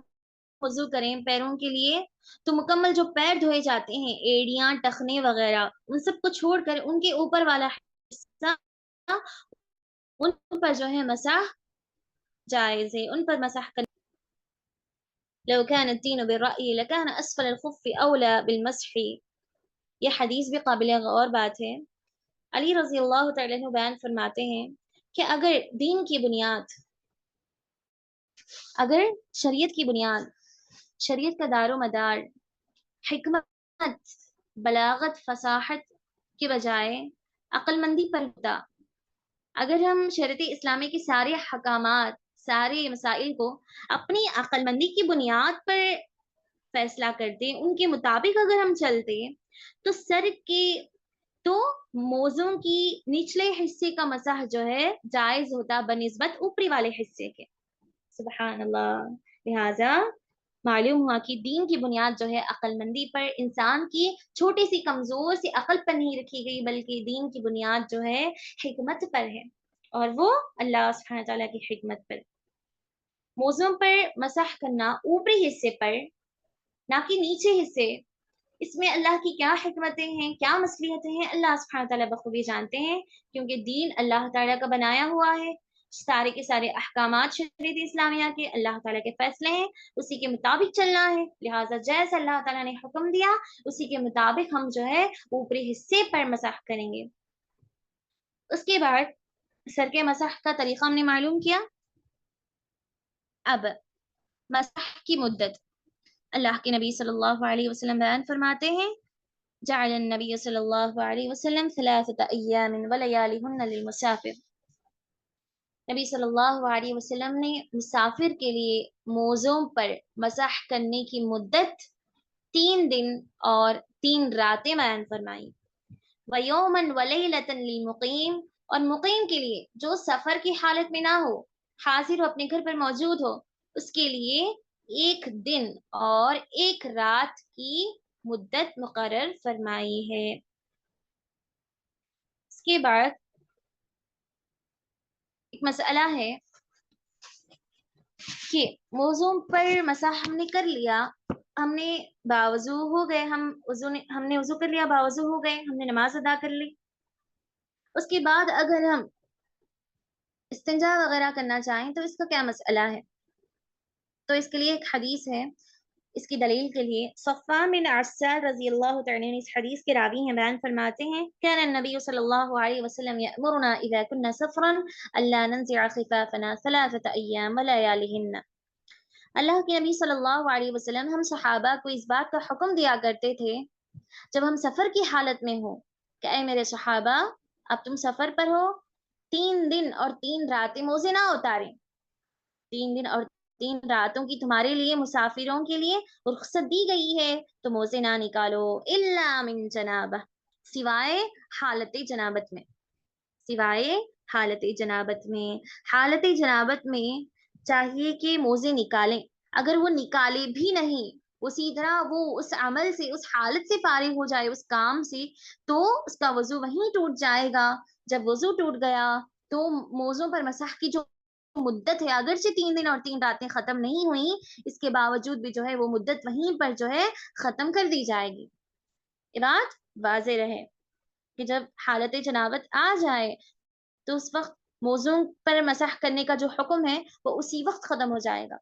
A: وضو کریں پیروں کے لیے تو مکمل جو پیر دھوئے جاتے ہیں، ایڑیاں، ٹخنے وغیرہ، ان سب کو چھوڑ کر ان کے اوپر والا حصہ ان پر جو ہے مسح جائز ہے، ان پر مسح کرنا. لو كان الدين بالرأي لكان اسفل الخف اولى بالمسح. یہ حدیث بھی قابل غور بات ہے. علی رضی اللہ تعالیٰ عنہ بیان فرماتے ہیں کہ اگر دین کی بنیاد، اگر شریعت کی بنیاد، شریعت کا دار و مدار حکمت، بلاغت، فصاحت کے بجائے عقل مندی پر ہوتا، اگر ہم شریعت اسلامی کے سارے حکامات، سارے مسائل کو اپنی عقل مندی کی بنیاد پر فیصلہ کرتے، ان کے مطابق اگر ہم چلتے، تو تو موزوں کی نچلے حصے کا مسح جو ہے جائز ہوتا بنسبت اوپری والے حصے کے. سبحان اللہ. لہذا معلوم ہوا کہ دین کی بنیاد جو ہے عقل مندی پر، انسان کی چھوٹی سی کمزور سی عقل پر نہیں رکھی گئی، بلکہ دین کی بنیاد جو ہے حکمت پر ہے، اور وہ اللہ سبحانہ تعالیٰ کی حکمت پر. موزوں پر مسح کرنا اوپری حصے پر، نہ کہ نیچے حصے، اس میں اللہ کی کیا حکمتیں ہیں، کیا مصلحتیں ہیں، اللہ سبحانہ تعالیٰ بخوبی جانتے ہیں، کیونکہ دین اللہ تعالیٰ کا بنایا ہوا ہے. سارے کے سارے احکامات شریعت اسلامیہ کے اللہ تعالیٰ کے فیصلے ہیں، اسی کے مطابق چلنا ہے. لہٰذا جیسے اللہ تعالیٰ نے حکم دیا اسی کے مطابق ہم جو ہے اوپری حصے پر مسح کریں گے. اس کے بعد سر کے مسح کا طریقہ ہم نے معلوم کیا. اب مسح کی مدت. اللہ کے نبی صلی اللہ علیہ وسلم بیان فرماتے ہیں جعل النبی صلی اللہ علیہ وسلم 3 ایام ولیالہن للمسافر. نبی صلی اللہ علیہ وسلم نے مسافر کے لیے موزوں پر مسح کرنے کی مدت 3 دن اور 3 راتیں بیان فرمائی. وَيَوْمًا وَلَيْلَةً لِلْمُقِيمِ، اور مقیم کے لیے جو سفر کی حالت میں نہ ہو، حاضر ہو، اپنے گھر پر موجود ہو، اس کے لیے 1 دن اور 1 رات کی مدت مقرر فرمائی ہے. اس کے بعد ایک مسئلہ ہے کہ موضوع پر مسح ہم نے کر لیا، ہم نے باوضو ہو گئے، ہم نے وضو کر لیا، باوضو ہو گئے، ہم نے نماز ادا کر لی. اس کے بعد اگر ہم استنجا وغیرہ کرنا چاہیں تو اس کا کیا مسئلہ ہے؟ تو اس کے لیے ایک حدیث ہے. اس کی دلیل کے لیے صفوان بن عسال رضی اللہ تعالی عنہ اس حدیث کے راوی ہیں، بیان فرماتے ہیں كان النبي صلی اللہ علیہ وسلم يأمرنا اذا كنا سفرا الا ننزع خفافنا 3 ایام ولياليهن. اللہ کے نبی صلی اللہ علیہ وسلم ہم صحابہ کو اس بات کا حکم دیا کرتے تھے جب ہم سفر کی حالت میں ہوں کہ اے میرے صحابہ، اب تم سفر پر ہو، 3 دن اور 3 راتیں موزے نہ اتاریں. 3 دن اور 3 راتوں کی تمہارے لیے، مسافروں کے لیے رخصت دی گئی ہے، تو موزے نہ نکالو الا من جنابہ، سوائے حالت جنابت میں. سوائے حالت جنابت میں. حالت جنابت میں چاہیے کہ موزے نکالیں. اگر وہ نکالے بھی نہیں، اسی طرح وہ اس عمل سے، اس حالت سے فارغ ہو جائے، اس کام سے، تو اس کا وضو وہیں ٹوٹ جائے گا. جب وضو ٹوٹ گیا تو موزوں پر مسح کی جو مدت ہے، اگرچہ 3 دن اور 3 راتیں ختم نہیں ہوئیں، اس کے باوجود بھی جو ہے وہ مدت وہیں پر جو ہے ختم کر دی جائے گی. یہ بات واضح رہے کہ جب حالت جنابت آ جائے تو اس وقت موزوں پر مسح کرنے کا جو حکم ہے وہ اسی وقت ختم ہو جائے گا.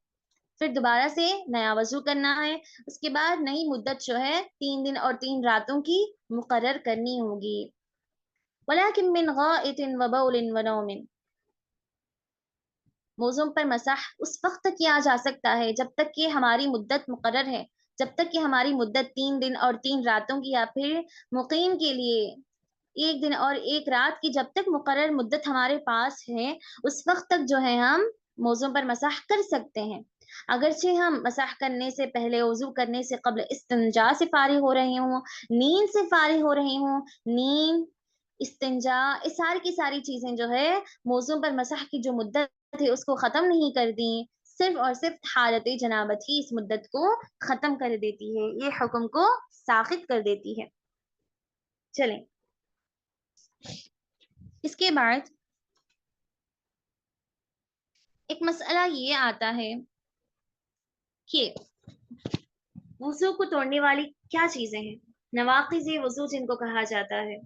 A: پھر دوبارہ سے نیا وضو کرنا ہے، اس کے بعد نئی مدت جو ہے 3 دن اور 3 راتوں کی مقرر کرنی ہوگی. وَلَكِن مِّن غَائِطٍ وَبَوْلٍ وَنَوْمٍ. موزوں پر مسح اس وقت تک کیا جا سکتا ہے جب تک کہ ہماری مدت مقرر ہے، جب تک کہ ہماری مدت 3 دن اور 3 راتوں کی یا پھر مقیم کے لیے 1 دن اور 1 رات کی جب تک مقرر مدت ہمارے پاس ہے اس وقت تک جو ہے ہم موضوع پر مسح کر سکتے ہیں. اگرچہ ہم مسح کرنے سے پہلے وضو کرنے سے قبل استنجا سے فارغ ہو رہے ہوں، نیند سے فارغ ہو رہے ہوں، نیند، استنجا، اس ساری کی ساری چیزیں جو ہے موضوع پر مسح کی جو مدت ہے اس کو ختم نہیں کر دیں، صرف اور صرف حالت جنابت ہی اس مدت کو ختم کر دیتی ہے، یہ حکم کو ساخط کر دیتی ہے. چلیں اس کے بعد ایک مسئلہ یہ آتا ہے کہ وضو کو توڑنے والی کیا چیزیں ہیں، نواقض وضو جن کو کہا جاتا ہے،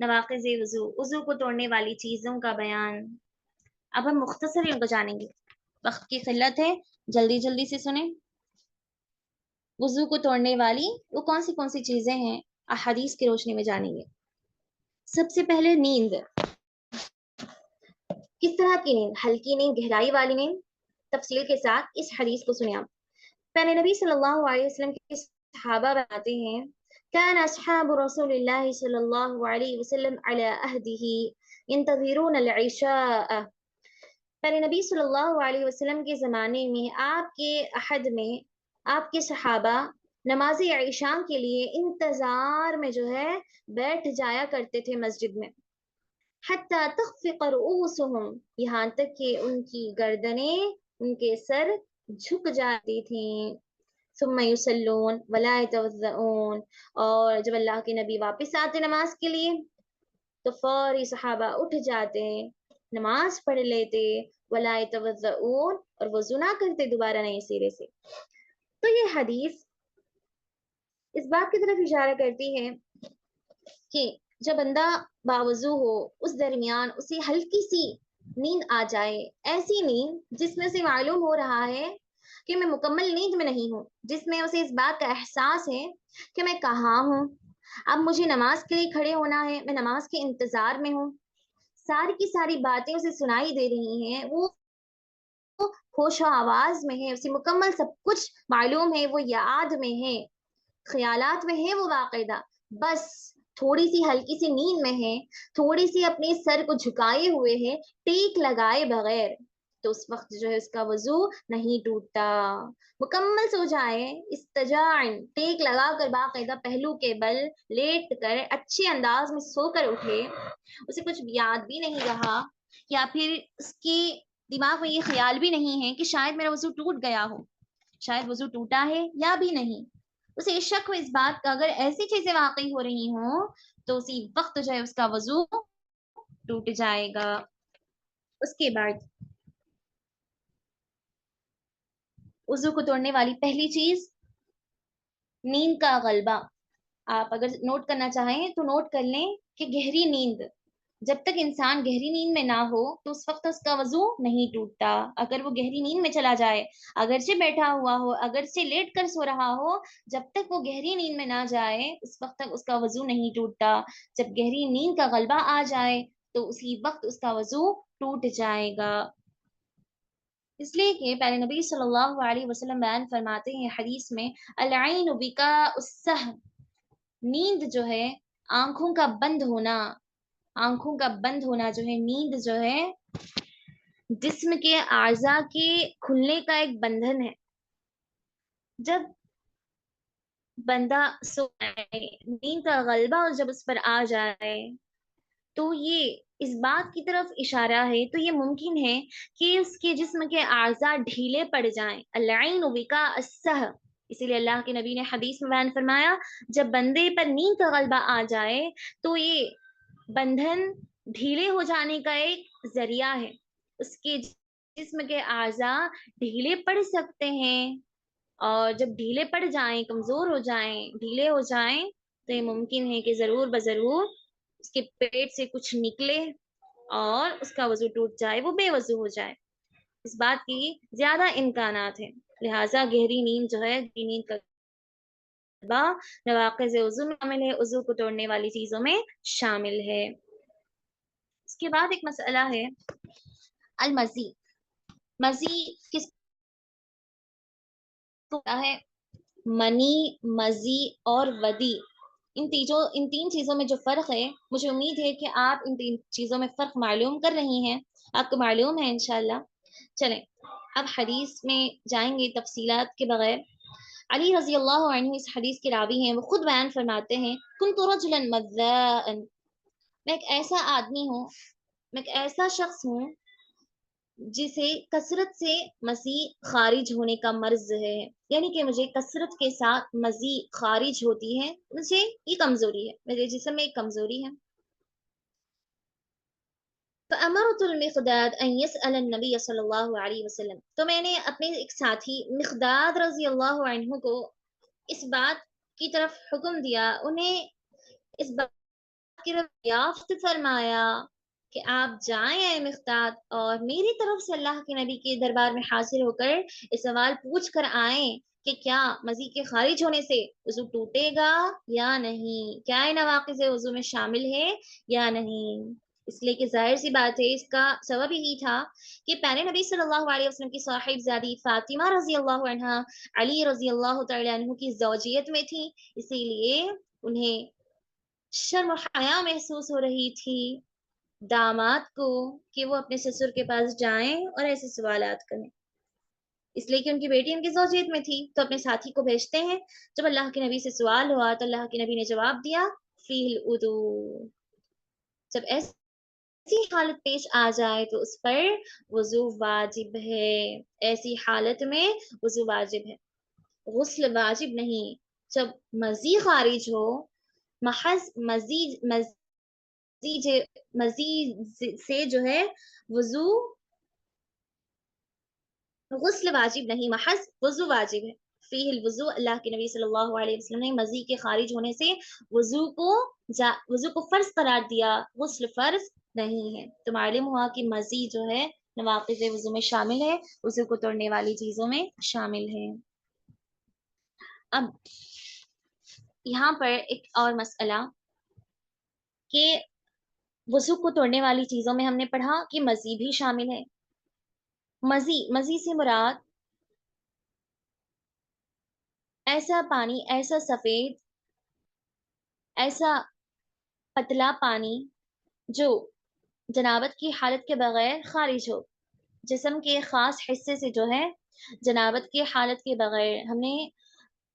A: نواقض وضو، وضو کو توڑنے والی چیزوں کا بیان. اب ہم مختصر ان کو جانیں گے، وقت کی قلت ہے، جلدی جلدی سے سنیں. وضو کو توڑنے والی وہ کون سی چیزیں ہیں احادیث کی روشنی میں جانیں گے. سب سے پہلے نیند. کس طرح کی نیند؟ ہلکی نیند، گہرائی والی نیند. تفصیل کے ساتھ اس حدیث کو سنیں. آپ پہلے نبی صلی اللہ علیہ وسلم کے صحابہ بتاتے ہیں كان اصحاب رسول الله صلی اللہ علیہ وسلم على عهده ينتظرون العشاء. پہلے نبی صلی اللہ علیہ وسلم کے زمانے میں آپ کے عہد میں آپ کے صحابہ نماز عشاء کے لیے انتظار میں جو ہے بیٹھ جایا کرتے تھے مسجد میں. حتی تخفق رؤوسهم، یہاں تک کہ ان کی گردنیں، ان کے سر جھک جاتی تھیں. ثم یصلون ولا یتوضؤون، اور جب اللہ کے نبی واپس آتے نماز کے لیے تو فوری صحابہ اٹھ جاتے، نماز پڑھ لیتے، ولا یتوضؤون، اور وضو نہ کرتے دوبارہ نئے سرے سے. تو یہ حدیث اس بات کی طرف اشارہ کرتی ہے کہ جب بندہ باوضو ہو اس درمیان اسے ہلکی سی نیند آ جائے، ایسی نیند جس میں سے معلوم ہو رہا ہے کہ میں مکمل نیند میں نہیں ہوں، جس میں اسے اس بات کا احساس ہے کہ میں کہاں ہوں، اب مجھے نماز کے لیے کھڑے ہونا ہے، میں نماز کے انتظار میں ہوں، ساری کی ساری باتیں اسے سنائی دے رہی ہیں، وہ ہوش و آواز میں ہے، اسے مکمل سب کچھ معلوم ہے، وہ یاد میں ہے، خیالات میں ہے وہ باقاعدہ، بس تھوڑی سی ہلکی سی نیند میں ہے، تھوڑی سی اپنے سر کو جھکائے ہوئے ہے، ٹیک لگائے بغیر، تو اس وقت جو ہے اس کا وضو نہیں ٹوٹتا. مکمل سو جائے، استجاعن، ٹیک لگا کر باقاعدہ پہلو کے بل لیٹ کر اچھے انداز میں سو کر اٹھے، اسے کچھ یاد بھی نہیں رہا یا پھر اس کے دماغ میں یہ خیال بھی نہیں ہے کہ شاید میرا وضو ٹوٹ گیا ہو، شاید وضو ٹوٹا ہے یا بھی نہیں، اسے شک ہو اس بات کا، اگر ایسی چیزیں واقعی ہو رہی ہوں تو اسی وقت جو ہے اس کا وضو ٹوٹ جائے گا. اس کے بعد وضو کو توڑنے والی پہلی چیز نیند کا غلبہ. آپ اگر نوٹ کرنا چاہیں تو نوٹ کر لیں کہ گہری نیند، جب تک انسان گہری نیند میں نہ ہو تو اس وقت اس کا وضو نہیں ٹوٹتا. اگر وہ گہری نیند میں چلا جائے، اگرچہ بیٹھا ہوا ہو، اگرچہ لیٹ کر سو رہا ہو، جب تک وہ گہری نیند میں نہ جائے اس وقت تک اس کا وضو نہیں ٹوٹتا. جب گہری نیند کا غلبہ آ جائے تو اسی وقت اس کا وضو ٹوٹ جائے گا. اس لیے کہ پہلے نبی صلی اللہ علیہ وسلم بیان فرماتے ہیں حدیث میں العین بکاء السہو، نیند جو ہے آنکھوں کا بند ہونا، آنکھوں کا بند ہونا جو ہے، نیند جو ہے جسم کے اعضاء کے کھلنے کا ایک بندھن ہے. جب بندہ سو جائے، نیند کا غلبہ اور جب اس پر آ جائے تو یہ اس بات کی طرف اشارہ ہے، تو یہ ممکن ہے کہ اس کے جسم کے اعضاء ڈھیلے پڑ جائیں. العین وکاء السہو، اسی لیے اللہ کے نبی نے حدیث میں بیان فرمایا جب بندے پر نیند کا غلبہ آ جائے تو یہ بندھن ڈھیلے ہو جانے کا ایک ذریعہ ہے، اس کے جسم کے اعضاء ڈھیلے پڑ سکتے ہیں، اور جب ڈھیلے پڑ جائیں، کمزور ہو جائیں، ڈھیلے ہو جائیں تو یہ ممکن ہے کہ ضرور بضرور اس کے پیٹ سے کچھ نکلے اور اس کا وضو ٹوٹ جائے، وہ بے وضو ہو جائے. اس بات کی زیادہ امکانات ہیں، لہٰذا گہری نیند جو ہے، گہری نیند کا نواقض وضو میں شامل ہے، وضو کو توڑنے والی چیزوں میں شامل ہے. اس کے بعد ایک مسئلہ ہے المزی. مزی کس کو ہے؟ منی، مزی اور ودی، ان تین چیزوں میں جو فرق ہے، مجھے امید ہے کہ آپ ان تین چیزوں میں فرق معلوم کر رہی ہیں، آپ کو معلوم ہے انشاءاللہ۔ چلیں اب حدیث میں جائیں گے تفصیلات کے بغیر۔ علی رضی اللہ عنہ اس حدیث کے راوی ہیں، وہ خود بیان فرماتے ہیں، کنت رجلا مذاء، میں ایک ایسا آدمی ہوں، میں ایک ایسا شخص ہوں جسے کثرت سے مزی خارج ہونے کا مرض ہے، یعنی کہ مجھے کثرت کے ساتھ مزی خارج ہوتی ہے، مجھے یہ کمزوری ہے، میرے جسم میں ایک کمزوری ہے۔ فَأَمَرْتُ الْمِقْدَادَ أَنْ يَسْأَلَ النَّبِيَّ صلی اللہ علیہ وسلم، تو میں نے اپنے ایک ساتھی مقداد رضی اللہ عنہ کو اس بات کی طرف حکم دیا، انہیں اس بات کی طرف یافت فرمایا کہ آپ جائیں اے مقداد اور میری طرف سے اللہ کے نبی کے دربار میں حاضر ہو کر یہ سوال پوچھ کر آئیں کہ کیا مزی کے خارج ہونے سے وضو ٹوٹے گا یا نہیں، کیا یہ نواقض وضو میں شامل ہے یا نہیں۔ اس لیے کہ ظاہر سی بات ہے، اس کا سبب یہی تھا کہ پیارے نبی صلی اللہ علیہ وسلم کی صاحب زادی فاطمہ رضی اللہ عنہا علی رضی اللہ تعالی عنہ کی زوجیت میں تھی، اسی لیے انہیں شرم و حیا محسوس ہو رہی تھی داماد کو کہ وہ اپنے سسر کے پاس جائیں اور ایسے سوالات کریں، اس لیے کہ ان کی بیٹی ان کی زوجیت میں تھی، تو اپنے ساتھی کو بھیجتے ہیں۔ جب اللہ کے نبی سے سوال ہوا تو اللہ کے نبی نے جواب دیا فیل ادو، جب ایسی حالت پیش آ جائے تو اس پر وضو واجب ہے، ایسی حالت میں وضو واجب ہے، غسل واجب نہیں۔ جب مزید خارج ہو، محض مزید سے جو ہے وضو، غسل واجب نہیں، محض وضو واجب ہے۔ فیہ الوضو، اللہ کے نبی صلی اللہ علیہ وسلم نے مزی کے خارج ہونے سے وضو کو فرض قرار دیا، غسل فرض نہیں ہے۔ تو معلوم ہوا کہ مزی جو ہے نواقض وضو میں شامل ہے، وضو کو توڑنے والی چیزوں میں شامل ہے۔ اب یہاں پر ایک اور مسئلہ کہ وضو کو توڑنے والی چیزوں میں ہم نے پڑھا کہ مزی بھی شامل ہے۔ مزی سے مراد ایسا پانی، ایسا سفید، ایسا پتلا پانی جو جنابت کی حالت کے بغیر خارج ہو، جسم کے خاص حصے سے جو ہے جنابت کی حالت کے بغیر ہم نے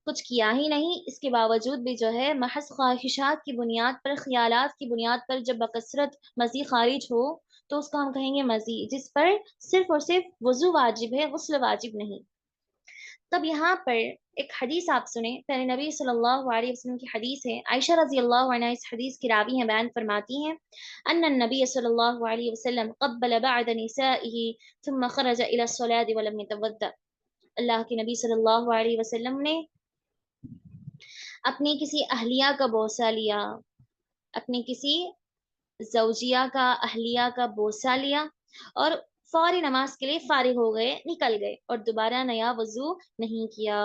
A: کچھ کیا ہی نہیں، اس کے باوجود بھی جو ہے محض خواہشات کی بنیاد پر، خیالات کی بنیاد پر جب بکثرت مزی خارج ہو تو اس کو ہم کہیں گے مزی، جس پر صرف اور صرف وضو واجب ہے، غسل واجب نہیں۔ تب یہاں پر ایک حدیث آپ سنیں، پہلے نبی صلی اللہ علیہ وسلم کی حدیث ہے، عائشہ رضی اللہ عنہ اس حدیث کی راوی ہیں، بیان فرماتی ہیں ان النبی صلی اللہ علیہ وسلم قبل بعد نسائه ثم خرج الى الصلاة ولم يتوضأ، اللہ کے نبی صلی اللہ علیہ وسلم نے اپنی کسی اہلیہ کا بوسہ لیا، اپنی کسی زوجیہ کا، اہلیہ کا بوسہ لیا اور فوری نماز کے لیے فارغ ہو گئے، نکل گئے اور دوبارہ نیا وضو نہیں کیا۔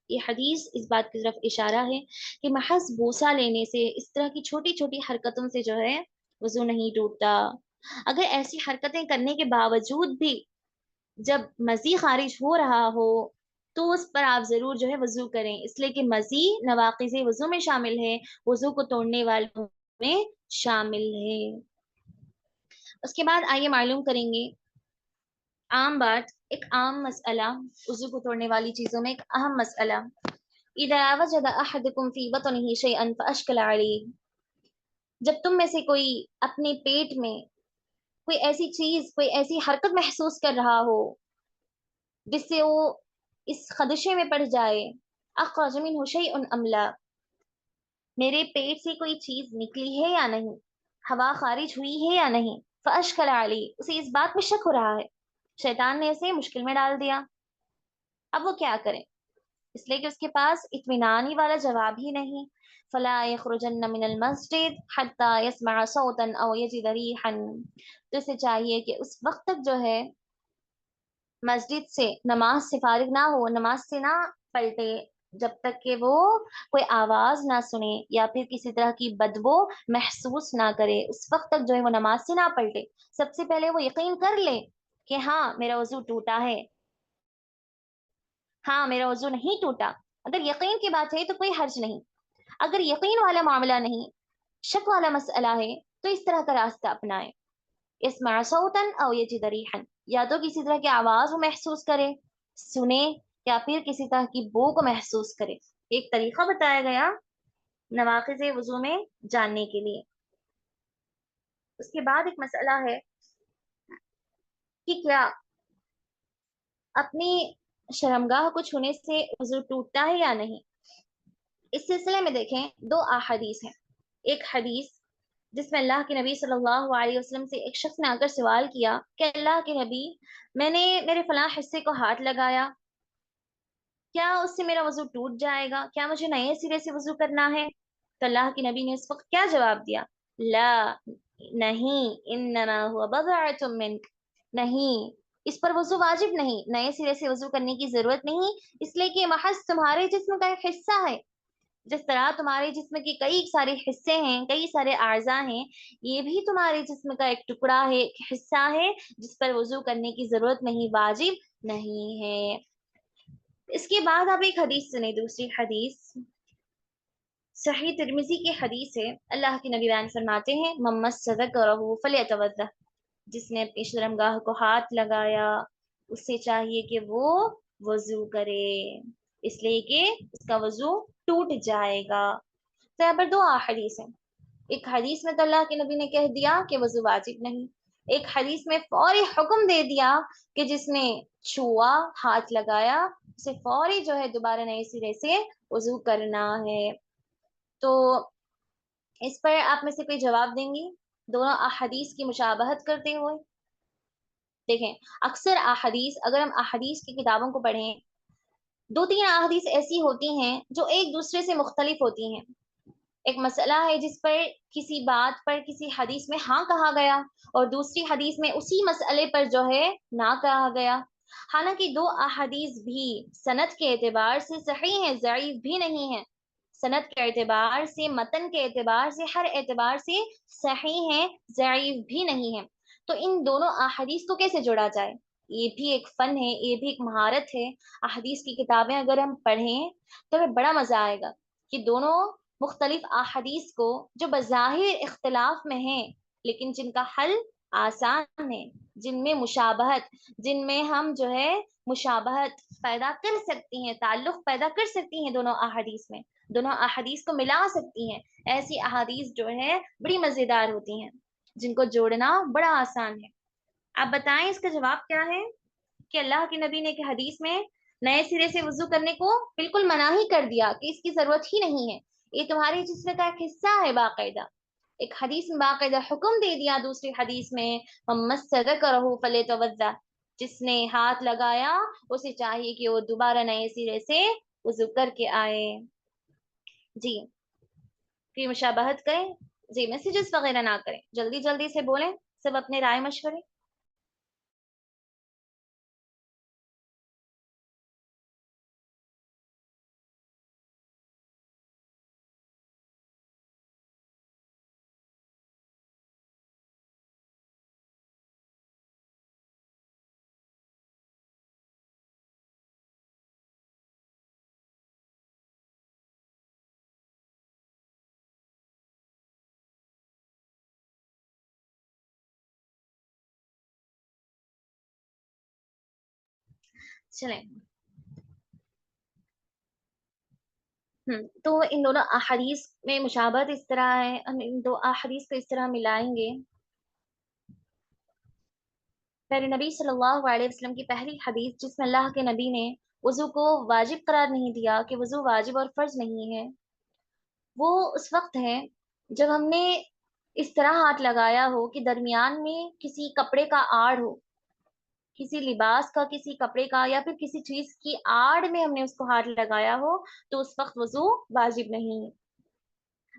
A: یہ حدیث اس بات کی طرف اشارہ ہے کہ محض بوسہ لینے سے، اس طرح کی چھوٹی چھوٹی حرکتوں سے جو ہے وضو نہیں ٹوٹتا۔ اگر ایسی حرکتیں کرنے کے باوجود بھی جب مزی خارج ہو رہا ہو تو اس پر آپ ضرور جو ہے وضو کریں، اس لیے کہ مزی نواقض وضو میں شامل ہے، وضو کو توڑنے والوں میں شامل ہے۔ اس کے بعد آئیے معلوم کریں گے عام بات، ایک عام مسئلہ، وضو کو توڑنے والی چیزوں میں ایک اہم مسئلہ، اذا وجد احدکم فی بطنہ شیئا فاشکل علیہ، جب تم میں سے کوئی اپنے پیٹ میں کوئی ایسی چیز، کوئی ایسی حرکت محسوس کر رہا ہو جس سے وہ اس خدشے میں پڑ جائے، اخرج منہ شیء ام لا، میرے پیٹ سے کوئی چیز نکلی ہے یا نہیں، ہوا خارج ہوئی ہے یا نہیں، فاشکل علی، اسے اس بات میں شک ہو رہا ہے، شیطان نے اسے مشکل میں ڈال دیا، اب وہ کیا کرے، اس لیے کہ اس کے پاس اطمینان ہی والا جواب ہی نہیں۔ فلا يخرجن من المسجد حتى يسمع صوتا او يجد ريحا، تو اسے چاہیے کہ اس وقت تک جو ہے مسجد سے، نماز سے فارغ نہ ہو، نماز سے نہ پلٹے جب تک کہ وہ کوئی آواز نہ سنے یا پھر کسی طرح کی بدبو محسوس نہ کرے، اس وقت تک جو ہے وہ نماز سے نہ پلٹے۔ سب سے پہلے وہ یقین کر لے کہ ہاں میرا وضو ٹوٹا ہے، ہاں میرا وضو نہیں ٹوٹا، اگر یقین کی بات ہے تو کوئی حرج نہیں، اگر یقین والا معاملہ نہیں، شک والا مسئلہ ہے، تو اس طرح کا راستہ اپنائیں، اسمع صوتا او یجد ریحا، یا تو کسی طرح کی آواز وہ محسوس کرے، سنے، یا پھر کسی طرح کی بو کو محسوس کرے۔ ایک طریقہ بتایا گیا نواقض وضو میں جاننے کے لیے۔ اس کے بعد ایک مسئلہ ہے کہ کیا اپنی شرمگاہ کو چھونے سے وضو ٹوٹتا ہے یا نہیں۔ اس سلسلے میں دیکھیں دو احادیث ہیں، ایک حدیث جس میں اللہ کے نبی صلی اللہ علیہ وسلم سے ایک شخص نے آ کر سوال کیا کہ اللہ کے نبی، میں نے میرے فلاں حصے کو ہاتھ لگایا، کیا اس سے میرا وضو ٹوٹ جائے گا، کیا مجھے نئے سرے سے وضو کرنا ہے؟ تو اللہ کے نبی نے اس وقت کیا جواب دیا؟ لا، نہیں، انما هو بضعۃ منک، نہیں، اس پر وضو واجب نہیں، نئے سرے سے وضو کرنے کی ضرورت نہیں، اس لیے کہ محض تمہارے جسم کا ایک حصہ ہے، جس طرح تمہارے جسم کے کئی سارے حصے ہیں، کئی سارے اعضاء ہیں، یہ بھی تمہارے جسم کا ایک ٹکڑا ہے، ایک حصہ ہے، جس پر وضو کرنے کی ضرورت نہیں، واجب نہیں ہے۔ اس کے بعد آپ ایک حدیث سنیں، دوسری حدیث صحیح ترمذی کی حدیث ہے، اللہ کے نبی بیان فرماتے ہیں من مس ذکرہ فلیتوضأ، جس نے اپنی شرمگاہ کو ہاتھ لگایا اس سے چاہیے کہ وہ وضو کرے، اس لیے کہ اس کا وضو ٹوٹ جائے گا۔ تو یہاں پر دو احادیث ہیں، ایک حدیث میں تو اللہ کے نبی نے کہہ دیا کہ وضو واجب نہیں، ایک حدیث میں فوری حکم دے دیا کہ جس نے چھوا، ہاتھ لگایا، اسے فوری جو ہے دوبارہ نئے سرے سے وضو کرنا ہے۔ تو اس پر آپ میں سے کوئی جواب دیں گی دونوں احادیث کی مشابہت کرتے ہوئے؟ دیکھیں اکثر احادیث، اگر ہم احادیث کی کتابوں کو پڑھیں، دو تین احادیث ایسی ہوتی ہیں جو ایک دوسرے سے مختلف ہوتی ہیں، ایک مسئلہ ہے جس پر کسی بات پر کسی حدیث میں ہاں کہا گیا اور دوسری حدیث میں اسی مسئلے پر جو ہے نہ کہا گیا، حالانکہ دو احادیث بھی سند کے اعتبار سے صحیح ہیں، ضعیف بھی نہیں ہیں، سند کے اعتبار سے، متن کے اعتبار سے، ہر اعتبار سے صحیح ہیں، ضعیف بھی نہیں ہیں، تو ان دونوں احادیث کو کیسے جوڑا جائے؟ یہ بھی ایک فن ہے، یہ بھی ایک مہارت ہے۔ احادیث کی کتابیں اگر ہم پڑھیں تو ہمیں بڑا مزہ آئے گا کہ دونوں مختلف احادیث کو جو بظاہر اختلاف میں ہیں لیکن جن کا حل آسان ہے، جن میں مشابہت، جن میں ہم جو ہے مشابہت پیدا کر سکتی ہیں، تعلق پیدا کر سکتی ہیں دونوں احادیث میں، دونوں احادیث کو ملا سکتی ہیں، ایسی احادیث جو ہے بڑی مزیدار ہوتی ہیں، جن کو جوڑنا بڑا آسان ہے۔ آپ بتائیں اس کا جواب کیا ہے؟ کہ اللہ کے نبی نے کہ حدیث میں نئے سرے سے وضو کرنے کو بالکل منع ہی کر دیا کہ اس کی ضرورت ہی نہیں ہے، یہ تمہارے جسم کا ایک حصہ ہے، باقاعدہ ایک حدیث میں باقاعدہ حکم دے دیا، دوسری حدیث میں من مس ذکرہ فلیتوضأ، جس نے ہاتھ لگایا اسے چاہیے کہ وہ دوبارہ نئے سرے سے وضو کر کے آئے۔ جی کوئی مشابہت کریں؟ جی میسیجز وغیرہ نہ کریں، جلدی جلدی سے بولیں، سب اپنے رائے مشورے۔ چلیں تو ان دونوں احادیث میں مشابہت اس طرح ہے، ہم ان دو احادیث کو اس طرح ملائیں گے۔ پہلے نبی صلی اللہ علیہ وسلم کی پہلی حدیث جس میں اللہ کے نبی نے وضو کو واجب قرار نہیں دیا کہ وضو واجب اور فرض نہیں ہے، وہ اس وقت ہے جب ہم نے اس طرح ہاتھ لگایا ہو کہ درمیان میں کسی کپڑے کا آڑ ہو، کسی لباس کا، کسی کپڑے کا، یا پھر کسی چیز کی آڑ میں ہم نے اس کو ہاتھ لگایا ہو، تو اس وقت وضو واجب نہیں،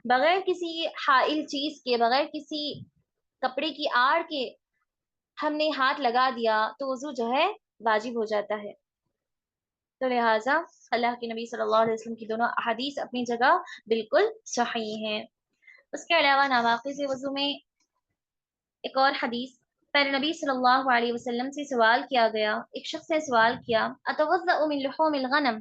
A: بغیر کسی حائل چیز کے، بغیر کسی کپڑے کی آڑ کے ہم نے ہاتھ لگا دیا تو وضو جو ہے واجب ہو جاتا ہے۔ تو لہٰذا اللہ کے نبی صلی اللہ علیہ وسلم کی دونوں احادیث اپنی جگہ بالکل صحیح ہیں۔ اس کے علاوہ نواقض وضو میں ایک اور حدیث، پہلے نبی صلی اللہ علیہ وسلم سے سوال کیا گیا، ایک شخص نے سوال کیا اتوضأ من لحوم الغنم،